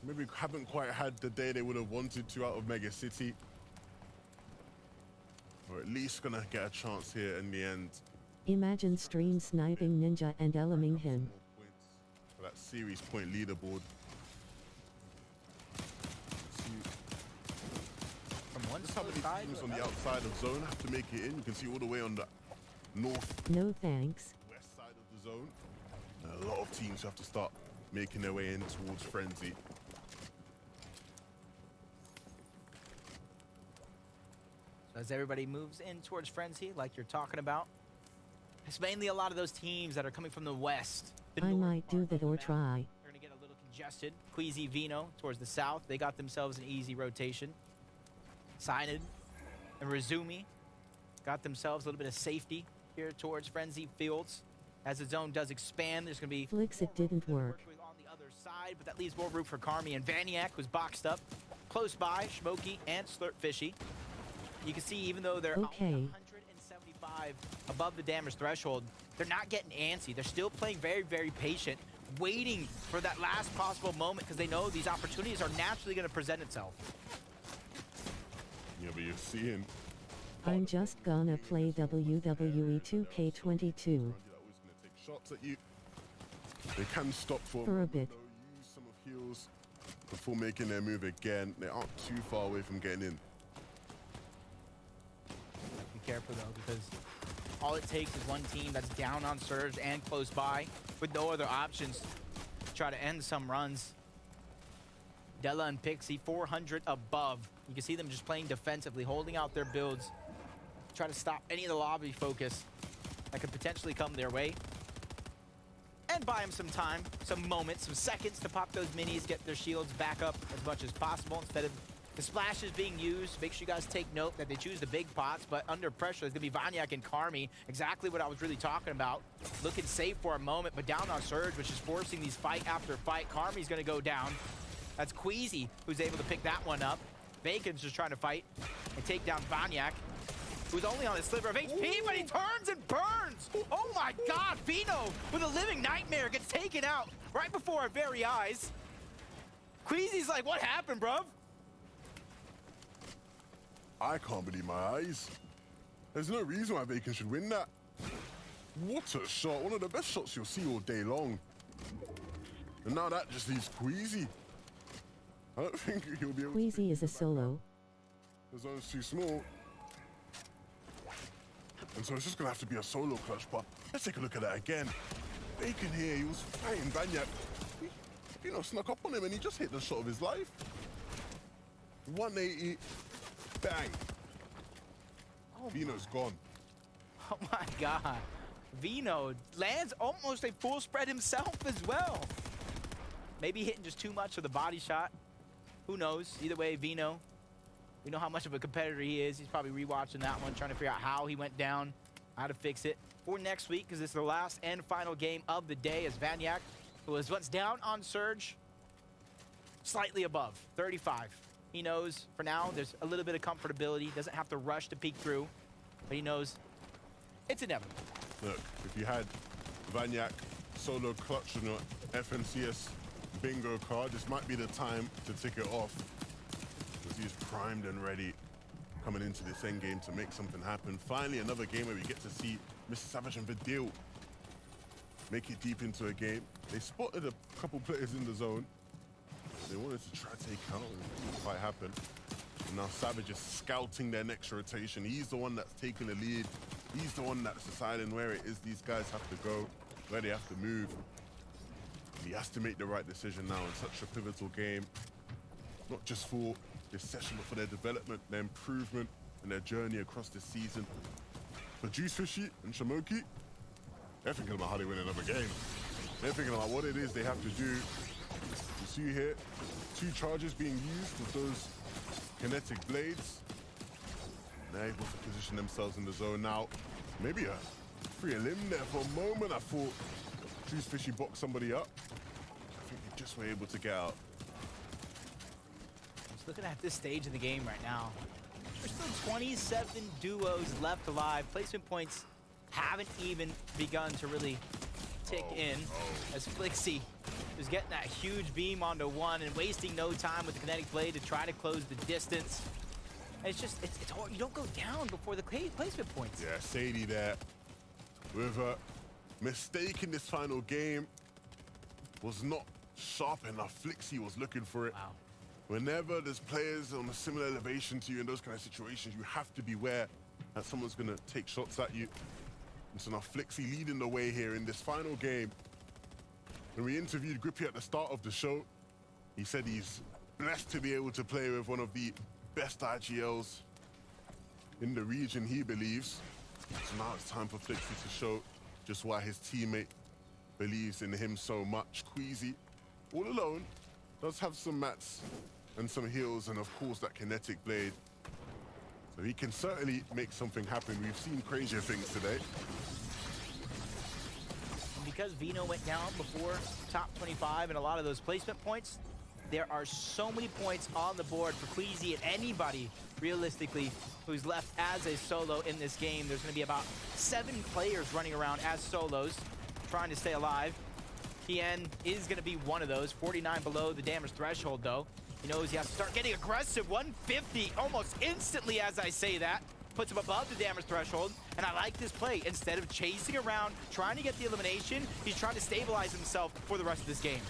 Maybe haven't quite had the day they would have wanted to out of Mega City. Or at least gonna get a chance here in the end. Imagine stream sniping Ninja and LMing him. Points for that series point leaderboard. From one Just how many side teams to on the another. outside of zone have to make it in. You can see all the way on the north No thanks. west side of the zone. And a lot of teams have to start making their way in towards Frenzy. So as everybody moves in towards Frenzy, like you're talking about, it's mainly a lot of those teams that are coming from the west. The I north might do part that of the or map. try. They're going to get a little congested. Queasy Vino towards the south. They got themselves an easy rotation. Cyanid and Razumi got themselves a little bit of safety here towards Frenzy Fields. As the zone does expand, there's going to be Flicks, it more room didn't to work. with on the other side, but that leaves more room for Carmi and Vaniac, who's boxed up close by, Smokey and Slurpfishy. You can see even though they're Okay. 175 above the damage threshold, they're not getting antsy. They're still playing very, very patient, waiting for that last possible moment because they know these opportunities are naturally going to present itself. Yeah, but you're seeing I'm just gonna play WWE 2K22 that always gonna take shots at you. They can stop for for a bit. though, use some of heals before making their move again. They aren't too far away from getting in. Be careful though, because all it takes is one team that's down on Surge and close by with no other options to try to end some runs. Della and Pixie 400 above. You can see them just playing defensively, holding out their builds, try to stop any of the lobby focus that could potentially come their way. And buy them some time, some moments, some seconds to pop those minis, get their shields back up as much as possible instead of the splashes being used. Make sure you guys take note that they choose the big pots, but under pressure, there's going to be Vaniac and Carmi. Exactly what I was really talking about. Looking safe for a moment, but down on Surge, which is forcing these fight after fight. Carmi's going to go down. That's Queasy who's able to pick that one up. Bacon's just trying to fight and take down Vaniac, who's only on a sliver of HP, but he turns and burns! Oh my god, Vino with a living nightmare gets taken out right before our very eyes. Queasy's like, what happened, bruv? I can't believe my eyes. There's no reason why Bacon should win that. What a shot. One of the best shots you'll see all day long. And now that just leaves Queasy. I don't think he'll be able Queasy is a solo. The zone's too small. And so it's just going to have to be a solo clutch, but let's take a look at that again. Bacon here, he was fighting Vaniac. He, snuck up on him and he just hit the shot of his life. 180, bang. Vino's gone. Oh my God. Vino lands almost a full spread himself as well. Maybe hitting just too much of the body shot. Who knows? Either way, Vino, we know how much of a competitor he is. He's probably rewatching that one, trying to figure out how he went down, how to fix it for next week, because it's the last and final game of the day as Vanyak was once down on Surge, slightly above, 35. He knows for now there's a little bit of comfortability. Doesn't have to rush to peek through, but he knows it's inevitable. Look, if you had Vanyak solo clutch on your FNCS bingo card, this might be the time to tick it off, because he's primed and ready coming into this end game to make something happen. Finally, another game where we get to see Mr. Savage and Vidil make it deep into a game. They spotted a couple players in the zone. They wanted to try to take out, and it didn't quite happen. And now Savage is scouting their next rotation. He's the one that's taking the lead. He's the one that's deciding where it is these guys have to go, where they have to move. And he has to make the right decision now in such a pivotal game, not just for this session, but for their development, their improvement, and their journey across this season. For Juice Fishy and Shamoki, they're thinking about how they win another game. They're thinking about what it is they have to do. You see here, 2 charges being used with those kinetic blades. They're able to position themselves in the zone now. Maybe a free limb there for a moment. I thought Juice Fishy boxed somebody up. I think they just were able to get out. Just looking at this stage of the game right now, there's still 27 duos left alive. Placement points haven't even begun to really tick in as Flixie is getting that huge beam onto one and wasting no time with the kinetic blade to try to close the distance. It's just, it's hard. You don't go down before the placement points. Yeah, Sadie there with a mistake in this final game. Was not sharp enough. Flixie was looking for it. Wow. Whenever there's players on a similar elevation to you in those kind of situations, you have to beware that someone's going to take shots at you. And so now Flixie leading the way here in this final game. When we interviewed Grippy at the start of the show, he said he's blessed to be able to play with one of the best IGLs in the region, he believes. So now it's time for Flixie to show just why his teammate believes in him so much. Queasy, all alone, does have some mats and some heals, and of course that kinetic blade. So he can certainly make something happen. We've seen crazier things today. And because Vino went down before top 25 and a lot of those placement points, there are so many points on the board for Queasy and anybody, realistically, who's left as a solo in this game. There's going to be about 7 players running around as solos, trying to stay alive. Tien is going to be one of those. 49 below the damage threshold, though. He knows he has to start getting aggressive. 150 almost instantly as I say that. Puts him above the damage threshold. And I like this play. Instead of chasing around, trying to get the elimination, he's trying to stabilize himself for the rest of this game.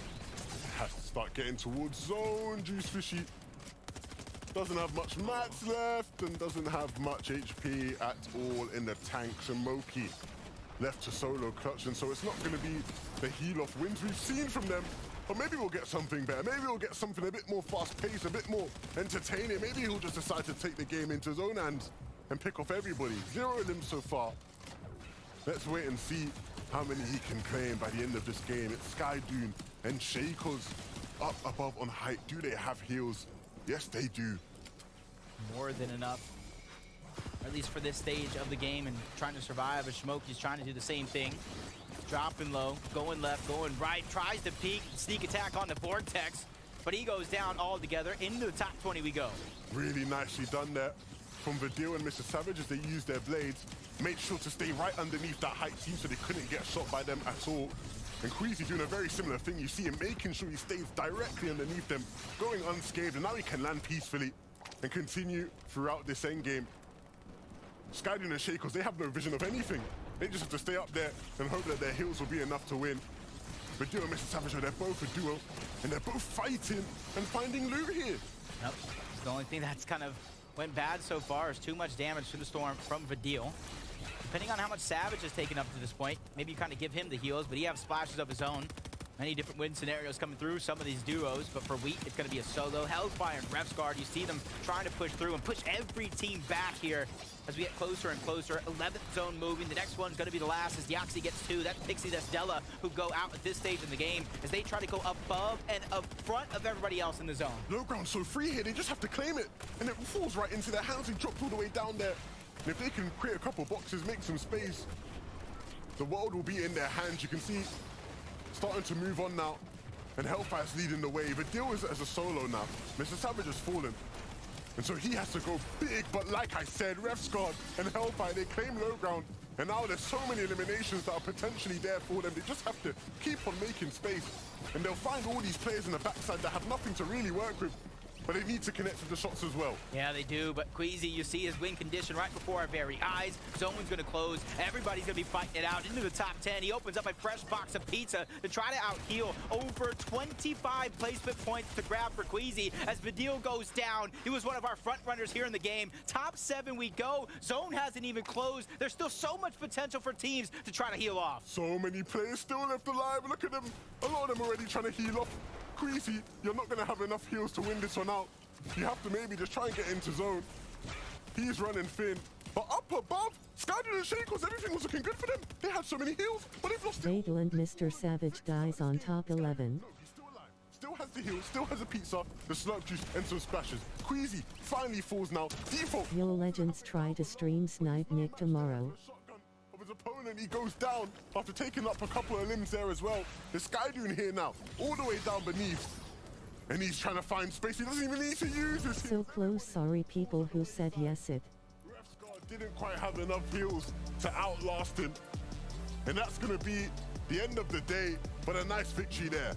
Has to start getting towards zone. Juice Fishy doesn't have much mats left and doesn't have much HP at all in the tank. Shamoki left to solo clutch, and so it's not going to be the heal-off wins we've seen from them. But maybe we'll get something better. Maybe we'll get something a bit more fast-paced, a bit more entertaining. Maybe he'll just decide to take the game into his own hands and pick off everybody. 0 limbs so far. Let's wait and see how many he can claim by the end of this game. It's Sky Dune and Shakos up above on height. Do they have heals? Yes, they do. More than enough, or at least for this stage of the game, and trying to survive. As Shmoky's trying to do the same thing. Dropping low, going left, going right, tries to peek, sneak attack on the Vortex, but he goes down altogether. Into the top 20 we go. Really nicely done there from Vidil and Mr. Savage as they use their blades. Made sure to stay right underneath that height team so they couldn't get shot by them at all. And Queasy doing a very similar thing. You see him making sure he stays directly underneath them, going unscathed, and now he can land peacefully and continue throughout this endgame. Skydune and Shakos, they have no vision of anything. They just have to stay up there and hope that their heals will be enough to win. But Vidil and Mr. Savage, they're both a duo, and they're both fighting and finding loot here. Yep. The only thing that's kind of went bad so far is too much damage to the Storm from Vidil. Depending on how much Savage has taken up to this point, maybe you kind of give him the heals, but he has splashes of his own. Many different win scenarios coming through some of these duos, but for Wheat, it's going to be a solo. Hellfire and Ref's Guard, you see them trying to push through and push every team back here as we get closer and closer. 11th zone moving. The next one's going to be the last as Deoxy gets 2. That's Pixie, that's Della, who go out at this stage in the game as they try to go above and up front of everybody else in the zone. Low ground so free here, they just have to claim it, and it falls right into their hands. He drops all the way down there. And if they can create a couple boxes, make some space, the world will be in their hands. You can see starting to move on now, and Hellfire's leading the way. Vidil is as a solo now. Mr. Savage has fallen, and so he has to go big. But like I said, Ref's Guard and Hellfire, they claim low ground, and now there's so many eliminations that are potentially there for them. They just have to keep on making space, and they'll find all these players in the backside that have nothing to really work with, but they need to connect with the shots as well. Yeah, they do, but Queasy, you see his win condition right before our very eyes. Zone's gonna close. Everybody's gonna be fighting it out into the top 10. He opens up a fresh box of pizza to try to out-heal. Over 25 placement points to grab for Queasy as Vidil goes down. He was one of our front runners here in the game. Top 7 we go. Zone hasn't even closed. There's still so much potential for teams to try to heal off. So many players still left alive. Look at them. A lot of them already trying to heal off. Queasy, you're not going to have enough heals to win this one out. You have to maybe just try and get into zone. He's running thin. But up above, Skyden and Shakos, everything was looking good for them. They had so many heals, but they've lost it. Vadel and Mr. Savage dies on top 11. No, he's still alive. Still has the heals, still has a pizza, the slurp juice, and some splashes. Queasy finally falls now. Default. Yo Legends try to stream snipe Nick tomorrow. Shotgun of his opponent, he goes down after taking up a couple of limbs there as well. The Skydoon here now, all the way down beneath. And he's trying to find space. He doesn't even need to use this. So close, sorry people who said yes it. Ref's Guard didn't quite have enough heals to outlast him. And that's going to be the end of the day, but a nice victory there.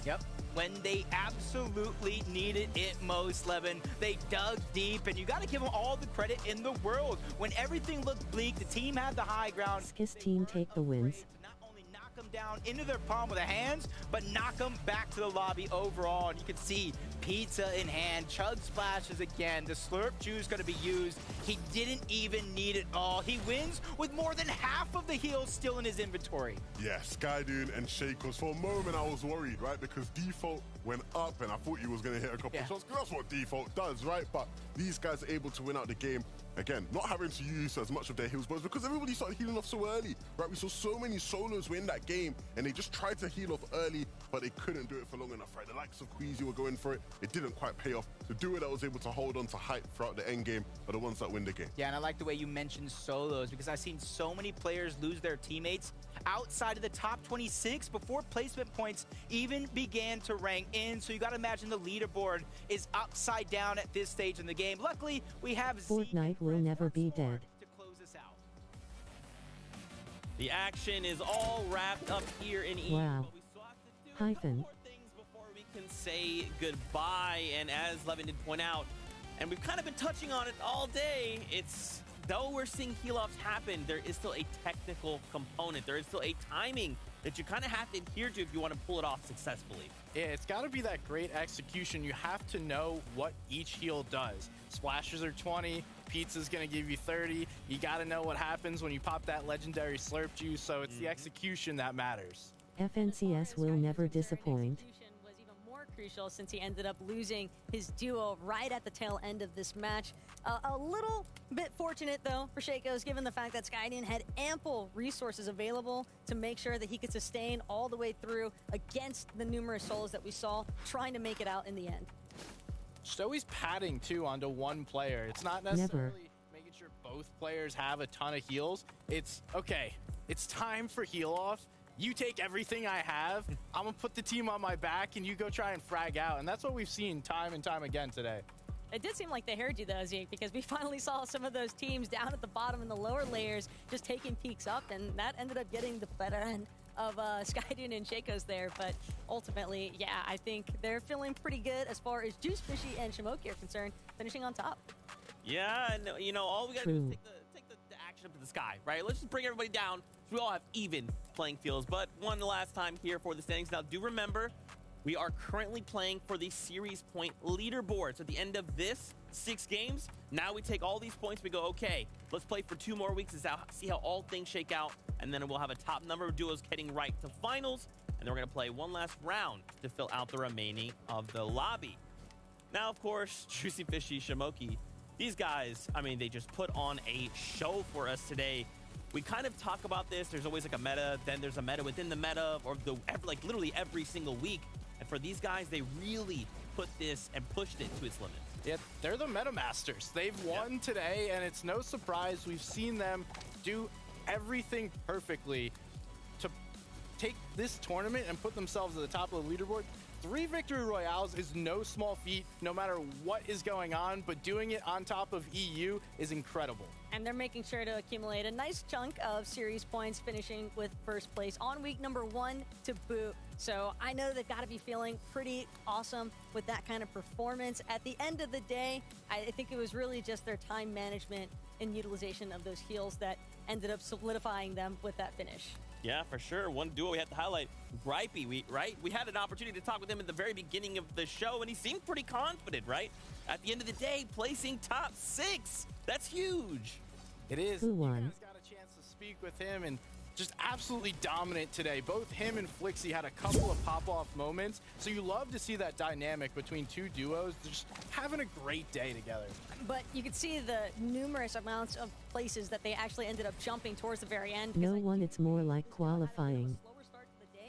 Yep. When they absolutely needed it most, Levin, they dug deep, and you got to give them all the credit in the world. When everything looked bleak, the team had the high ground. Skis team take the wins. Not only knock them down into their palm with their hands, but knock them back to the lobby overall. And you can see pizza in hand, chug splashes again. The slurp juice going to be used. He didn't even need it all. He wins with more than half of the heals still in his inventory. Yeah, Skydoon and Shakos. For a moment, I was worried, right? Because Default went up, and I thought he was going to hit a couple of shots, because that's what Default does, right? But these guys are able to win out the game. Again, not having to use as much of their heals, but it's because everybody started healing off so early, right? We saw so many solos win that game, and they just tried to heal off early, but they couldn't do it for long enough, right? The likes of Queasy were going for it. It didn't quite pay off. The duo that was able to hold on to hype throughout the end game are the ones that win the game. Yeah, and I like the way you mentioned solos, because I've seen so many players lose their teammates outside of the top 26 before placement points even began to rank in. So you got to imagine the leaderboard is upside down at this stage in the game. Luckily, we have Fortnite will never be dead. To close this out. The action is all wrapped up here in E. Wow. But we still have to do Hyphen. more things before we can say goodbye. And as Levin did point out, and we've kind of been touching on it all day, it's though we're seeing heal-offs happen, there is still a technical component. There is still a timing that you kind of have to adhere to if you want to pull it off successfully. Yeah, it's got to be that great execution. You have to know what each heal does. Splashes are 20, pizza's going to give you 30. You got to know what happens when you pop that legendary slurp juice, so it's the execution that matters. FNCS will never disappoint. Execution was even more crucial since he ended up losing his duo right at the tail end of this match. A little bit fortunate, though, for Shakos, given the fact that Skyden had ample resources available to make sure that he could sustain all the way through against the numerous solos that we saw trying to make it out in the end. Just always padding, too, onto one player. It's not necessarily making sure both players have a ton of heals. It's, okay, it's time for heal-off. You take everything I have, I'm going to put the team on my back, and you go try and frag out. And that's what we've seen time and time again today. It did seem like they heard you, though, Zeke, because we finally saw some of those teams down at the bottom in the lower layers just taking peeks up, and that ended up getting the better end of Skydoon and Shakos there. But ultimately, yeah, I think they're feeling pretty good as far as Juice Fishy and Shimoki are concerned, finishing on top. Yeah, and you know, all we got to do is take the action up to the sky, right? Let's just bring everybody down so we all have even playing fields. But one last time here for the standings. Now, do remember, we are currently playing for the series point leaderboard. So at the end of this 6 games, now we take all these points, we go, okay, let's play for 2 more weeks and see how all things shake out, and then we'll have a top number of duos heading right to finals. and then we're going to play one last round to fill out the remaining of the lobby. Now, of course, Juicy Fishy, Shimoki, these guys, I mean, they just put on a show for us today. We kind of talk about this. There's always like a meta, then there's a meta within the meta, or like literally every single week. And for these guys, they really put this and pushed it to its limits. Yeah, they're the meta masters. They've won today, and it's no surprise we've seen them do everything perfectly to take this tournament and put themselves at the top of the leaderboard. 3 victory royales is no small feat, no matter what is going on, but doing it on top of EU is incredible. And they're making sure to accumulate a nice chunk of series points, finishing with first place on week number 1 to boot. So I know they've got to be feeling pretty awesome with that kind of performance. At the end of the day, I think it was really just their time management and utilization of those heals that ended up solidifying them with that finish. Yeah, for sure. One duo we have to highlight, Gripey, we had an opportunity to talk with him at the very beginning of the show, and he seemed pretty confident, right? At the end of the day, placing top 6. That's huge. It is. Who won? You guys got a chance to speak with him, and just absolutely dominant today. Both him and Flixie had a couple of pop-off moments, so you love to see that dynamic between 2 duos just having a great day together. But you could see the numerous amounts of places that they actually ended up jumping towards the very end. No one, it's more like qualifying.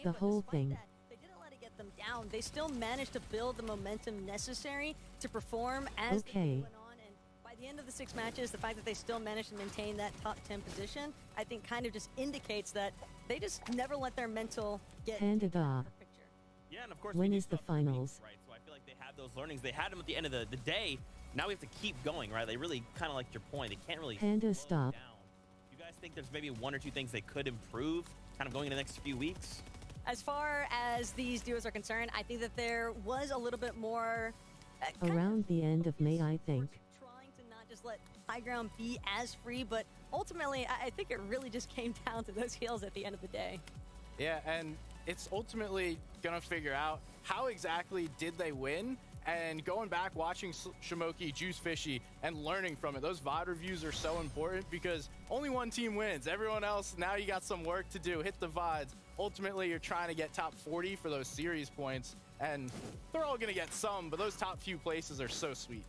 The whole thing. They didn't let it get them down. They still managed to build the momentum necessary to perform as the game went on. And by the end of the 6 matches, the fact that they still managed to maintain that top 10 position, I think kind of just indicates that they just never let their mental get Panda. out of the picture. Yeah, and of course, When we do is the stuff every week, finals? right? So I feel like they have those learnings. They had them at the end of the day. Now we have to keep going, right? They really kind of like your point. They can't really Panda, slow stop. down. You guys think there's maybe 1 or 2 things they could improve kind of going in the next few weeks? As far as these duos are concerned, I think that there was a little bit more kind Around the end of May, I think. trying to not just let high ground be as free, but ultimately I think it really just came down to those heals at the end of the day. Yeah, and it's ultimately going to figure out how exactly did they win. And going back, watching Shimoki, Juice Fishy, and learning from it. Those VOD reviews are so important because only one team wins. Everyone else, now you got some work to do. Hit the VODs. Ultimately, you're trying to get top 40 for those series points. And they're all going to get some, but those top few places are so sweet.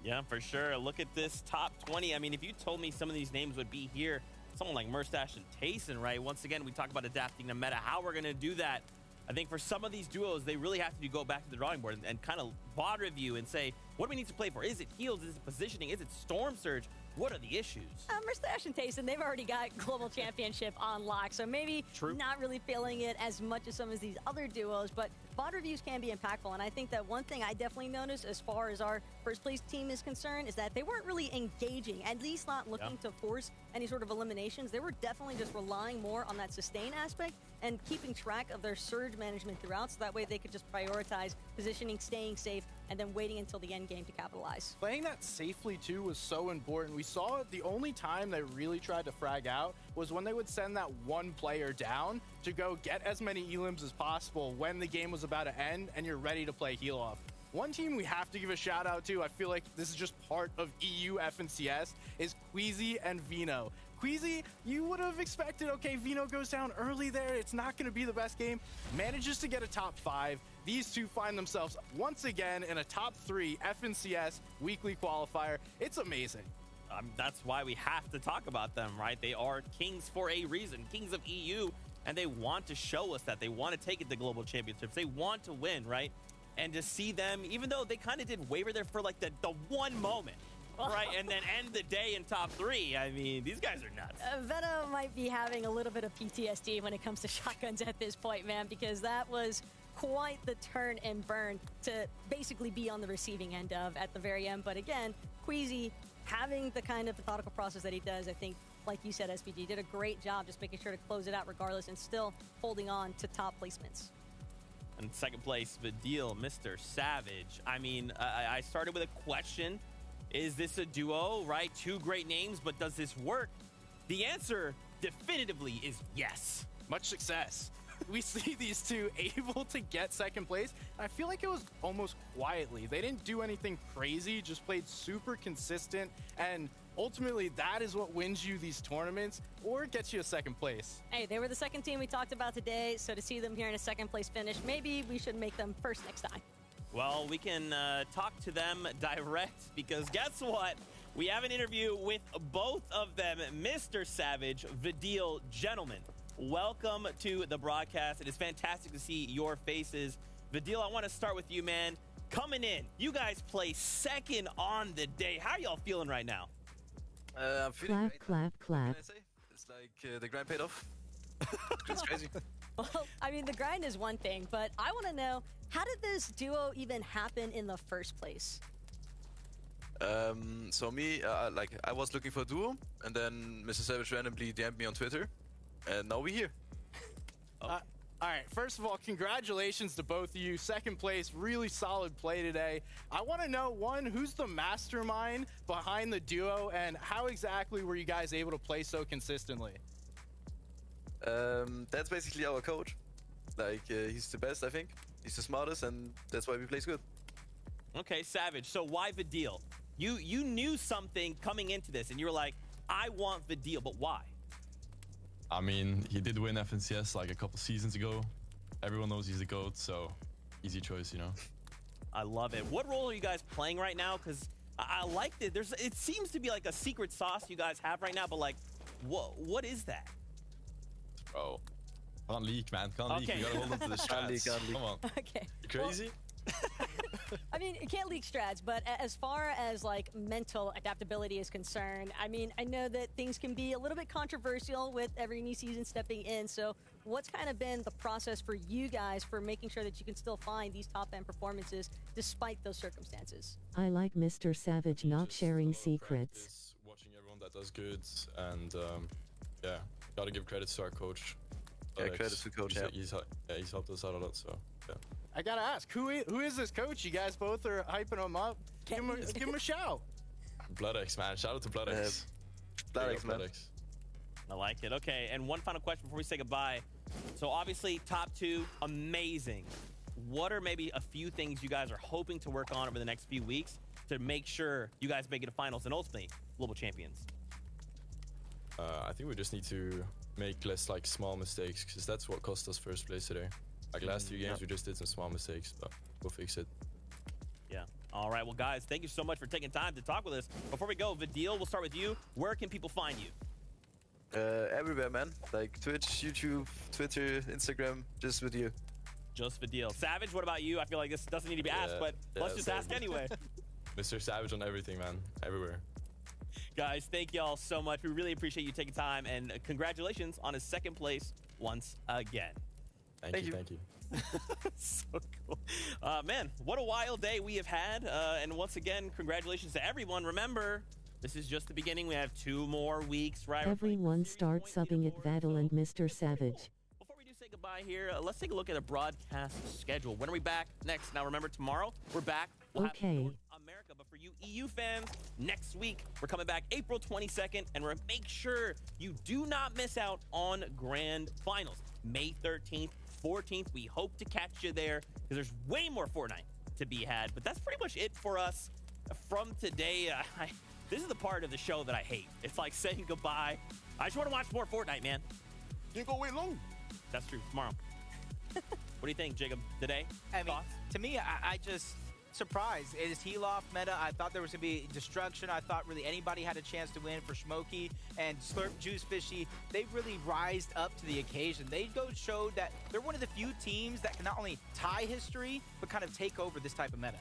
Yeah, for sure. Look at this top 20. I mean, if you told me some of these names would be here, someone like Murstache and Tayson, right? Once again, we talk about adapting the meta, how we're going to do that. I think for some of these duos, they really have to go back to the drawing board and kind of VOD review and say, what do we need to play for? Is it heals? Is it positioning? Is it Storm Surge? What are the issues? Murstache and Tayson, they've already got global championship on lock, so maybe not really feeling it as much as some of these other duos, but VOD reviews can be impactful. And I think that one thing I definitely noticed as far as our first place team is concerned is that they weren't really engaging, at least not looking to force any sort of eliminations. They were definitely just relying more on that sustain aspect and keeping track of their surge management throughout, so that way they could just prioritize positioning, staying safe, and then waiting until the end game to capitalize. Playing that safely, too, was so important. We saw the only time they really tried to frag out was when they would send that one player down to go get as many elims as possible when the game was about to end and you're ready to play heal off. One team we have to give a shout out to, I feel like this is just part of EU FNCS, is Queasy and Vino. Queasy, you would have expected, okay, Vino goes down early there, it's not going to be the best game, manages to get a top 5. These two find themselves once again in a top 3 FNCS weekly qualifier. It's amazing. That's why we have to talk about them, right? They are kings for a reason, kings of EU, and they want to show us that. They want to take it to global championships. They want to win, right? And to see them, even though they kind of did waver there for like the one moment, right? And then end the day in top 3. I mean, these guys are nuts. Venom might be having a little bit of PTSD when it comes to shotguns at this point, man, because that was quite the turn and burn to basically be on the receiving end of at the very end. But again, Queasy having the kind of methodical process that he does, I think, like you said, SPG, did a great job just making sure to close it out regardless and still holding on to top placements. In second place, Vidil, Mr. Savage. I mean, I started with a question. Is this a duo, right? 2 great names, but does this work? The answer definitively is yes. Much success. We see these two able to get second place. I feel like it was almost quietly. They didn't do anything crazy, just played super consistent. And ultimately that is what wins you these tournaments or gets you a second place. Hey, they were the second team we talked about today, so to see them here in a second place finish, maybe we should make them first next time. Well, we can talk to them direct because guess what? We have an interview with both of them, Mr. Savage, Vidil. Gentlemen, welcome to the broadcast. It is fantastic to see your faces. Vidil, I want to start with you, man. Coming in, you guys play second on the day. How are y'all feeling right now? I'm feeling Clap, great. clap, clap. What can I say? It's like the grind paid off. It's crazy. Well, I mean, the grind is one thing, but I want to know, how did this duo even happen in the first place? So me, I was looking for a duo, and then Mr. Savage randomly DM'd me on Twitter, and now we're here. All right, first of all, congratulations to both of you. Second place, really solid play today. I want to know, one, who's the mastermind behind the duo, and how exactly were you guys able to play so consistently? That's basically our coach. He's the best, I think. He's the smartest, and that's why we play good. Okay, Savage. So why Vidil? You knew something coming into this, and you were like, I want Vidil, but why? I mean, he did win FNCS like a couple seasons ago. Everyone knows he's the GOAT, so easy choice, you know? I love it. What role are you guys playing right now? Because I like it. It seems to be like a secret sauce you guys have right now, but like, what is that? Bro, can't leak, man. Can't leak. You gotta hold on to the strats. Can't leak. Come on. Okay. You crazy? I mean, you can't leak strats, but as far as like mental adaptability is concerned, I mean, I know that things can be a little bit controversial with every new season stepping in. So what's kind of been the process for you guys for making sure that you can still find these top end performances despite those circumstances? I like Mr. Savage not Just sharing a lot of secrets. practice, watching everyone that does good, and yeah, gotta give credit to our coach. Yeah, Alex. credit to coach, He's helped us out a lot, so yeah. I gotta ask, who is this coach? You guys both are hyping him up. Give him a shout. BloodX, man. Shout out to BloodX. BloodX, man. I like it. Okay, and one final question before we say goodbye. So obviously, top two, amazing. What are maybe a few things you guys are hoping to work on over the next few weeks to make sure you guys make it to finals and ultimately global champions? I think we just need to make less like small mistakes, because that's what cost us first place today. Like last few games, we just did some small mistakes, but we'll fix it. Yeah. All right. Well, guys, thank you so much for taking time to talk with us. Before we go, Vidil, we'll start with you. Where can people find you? Everywhere, man. Like Twitch, YouTube, Twitter, Instagram, just with you. Just Vidil. Savage, what about you? I feel like this doesn't need to be asked, but let's just ask anyway. Mr. Savage on everything, man. Everywhere. Guys, thank y'all so much. We really appreciate you taking time, and congratulations on his second place once again. Thank you. So cool. Man, what a wild day we have had. And once again, congratulations to everyone. Remember, this is just the beginning. We have 2 more weeks, right? Everyone start subbing at Vadal and Mr. Savage. Before we do say goodbye here, let's take a look at a broadcast schedule. When are we back next? Now, remember, tomorrow we're back. We'll have Okay. North America, but for you EU fans, next week we're coming back April 22nd, and we're make sure you do not miss out on grand finals. May 13th, 14th. We hope to catch you there because there's way more Fortnite to be had. But that's pretty much it for us from today. This is the part of the show that I hate. It's like saying goodbye. I just want to watch more Fortnite, man. You ain't gonna wait long. That's true. Tomorrow. What do you think, Jacob? Today? I mean, Thoughts? to me, I just surprised. It is Heal-Off meta. I thought there was going to be destruction. I thought really anybody had a chance to win for Smokey and Slurp Juice Fishy. They really rised up to the occasion. They showed that they're one of the few teams that can not only tie history, but kind of take over this type of meta.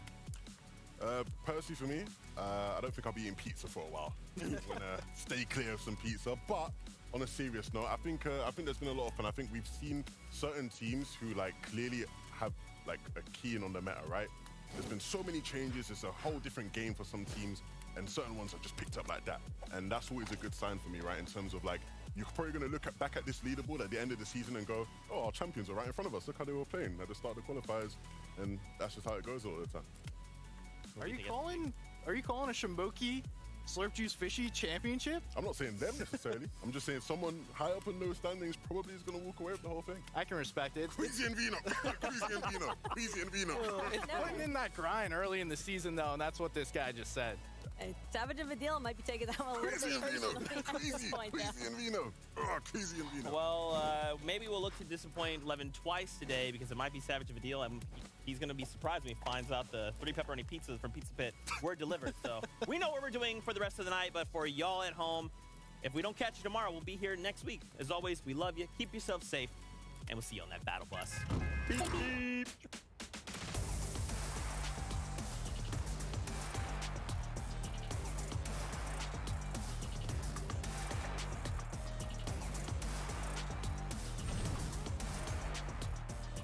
Personally for me, I don't think I'll be eating pizza for a while. I'm gonna stay clear of some pizza. But on a serious note, I think there's been a lot of fun. I think we've seen certain teams who like clearly have like a key in on the meta, right? There's been so many changes. It's a whole different game for some teams, and certain ones are just picked up like that. And that's always a good sign for me, right? In terms of like, you're probably going to look back at this leaderboard at the end of the season and go, oh, our champions are right in front of us. Look how they were playing at the start of the qualifiers. And that's just how it goes all the time. Are you calling a Shimboki Slurp Juice Fishy championship? I'm not saying them necessarily. I'm just saying someone high up in those standings probably is going to walk away with the whole thing. I can respect it. Queasy and Vino. Queasy and Vino. Queasy and Vino. It's putting in that grind early in the season, though, and that's what this guy just said. Savage and Vidal might be taking that one a little Crazy bit and Vino. personally at this Crazy. point. Crazy and Vino. Oh, Crazy and Vino. Well, maybe we'll look to disappoint Levin twice today because it might be Savage of a deal, and he's going to be surprised when he finds out the 3 pepperoni pizzas from Pizza Pit were delivered. So we know what we're doing for the rest of the night, but for y'all at home, if we don't catch you tomorrow, we'll be here next week. As always, we love you. Keep yourself safe, and we'll see you on that battle bus. Beep, beep.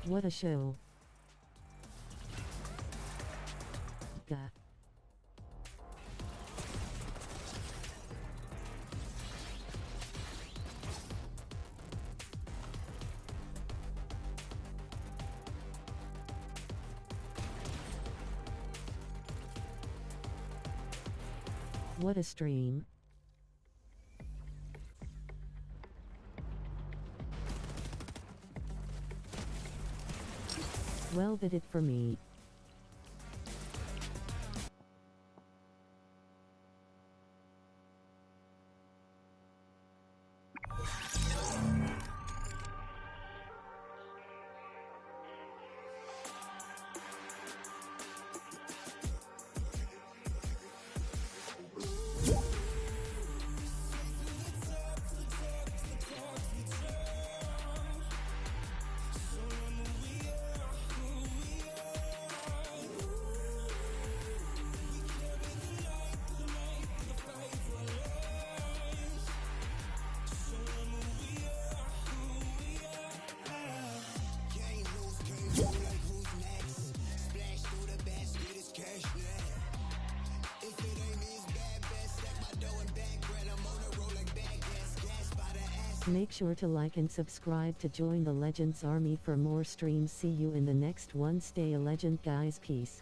What a show. Gah. What a stream. Well, did it for me. Make sure to like and subscribe to join the Legends Army for more streams. See you in the next one. Stay a legend, guys. Peace.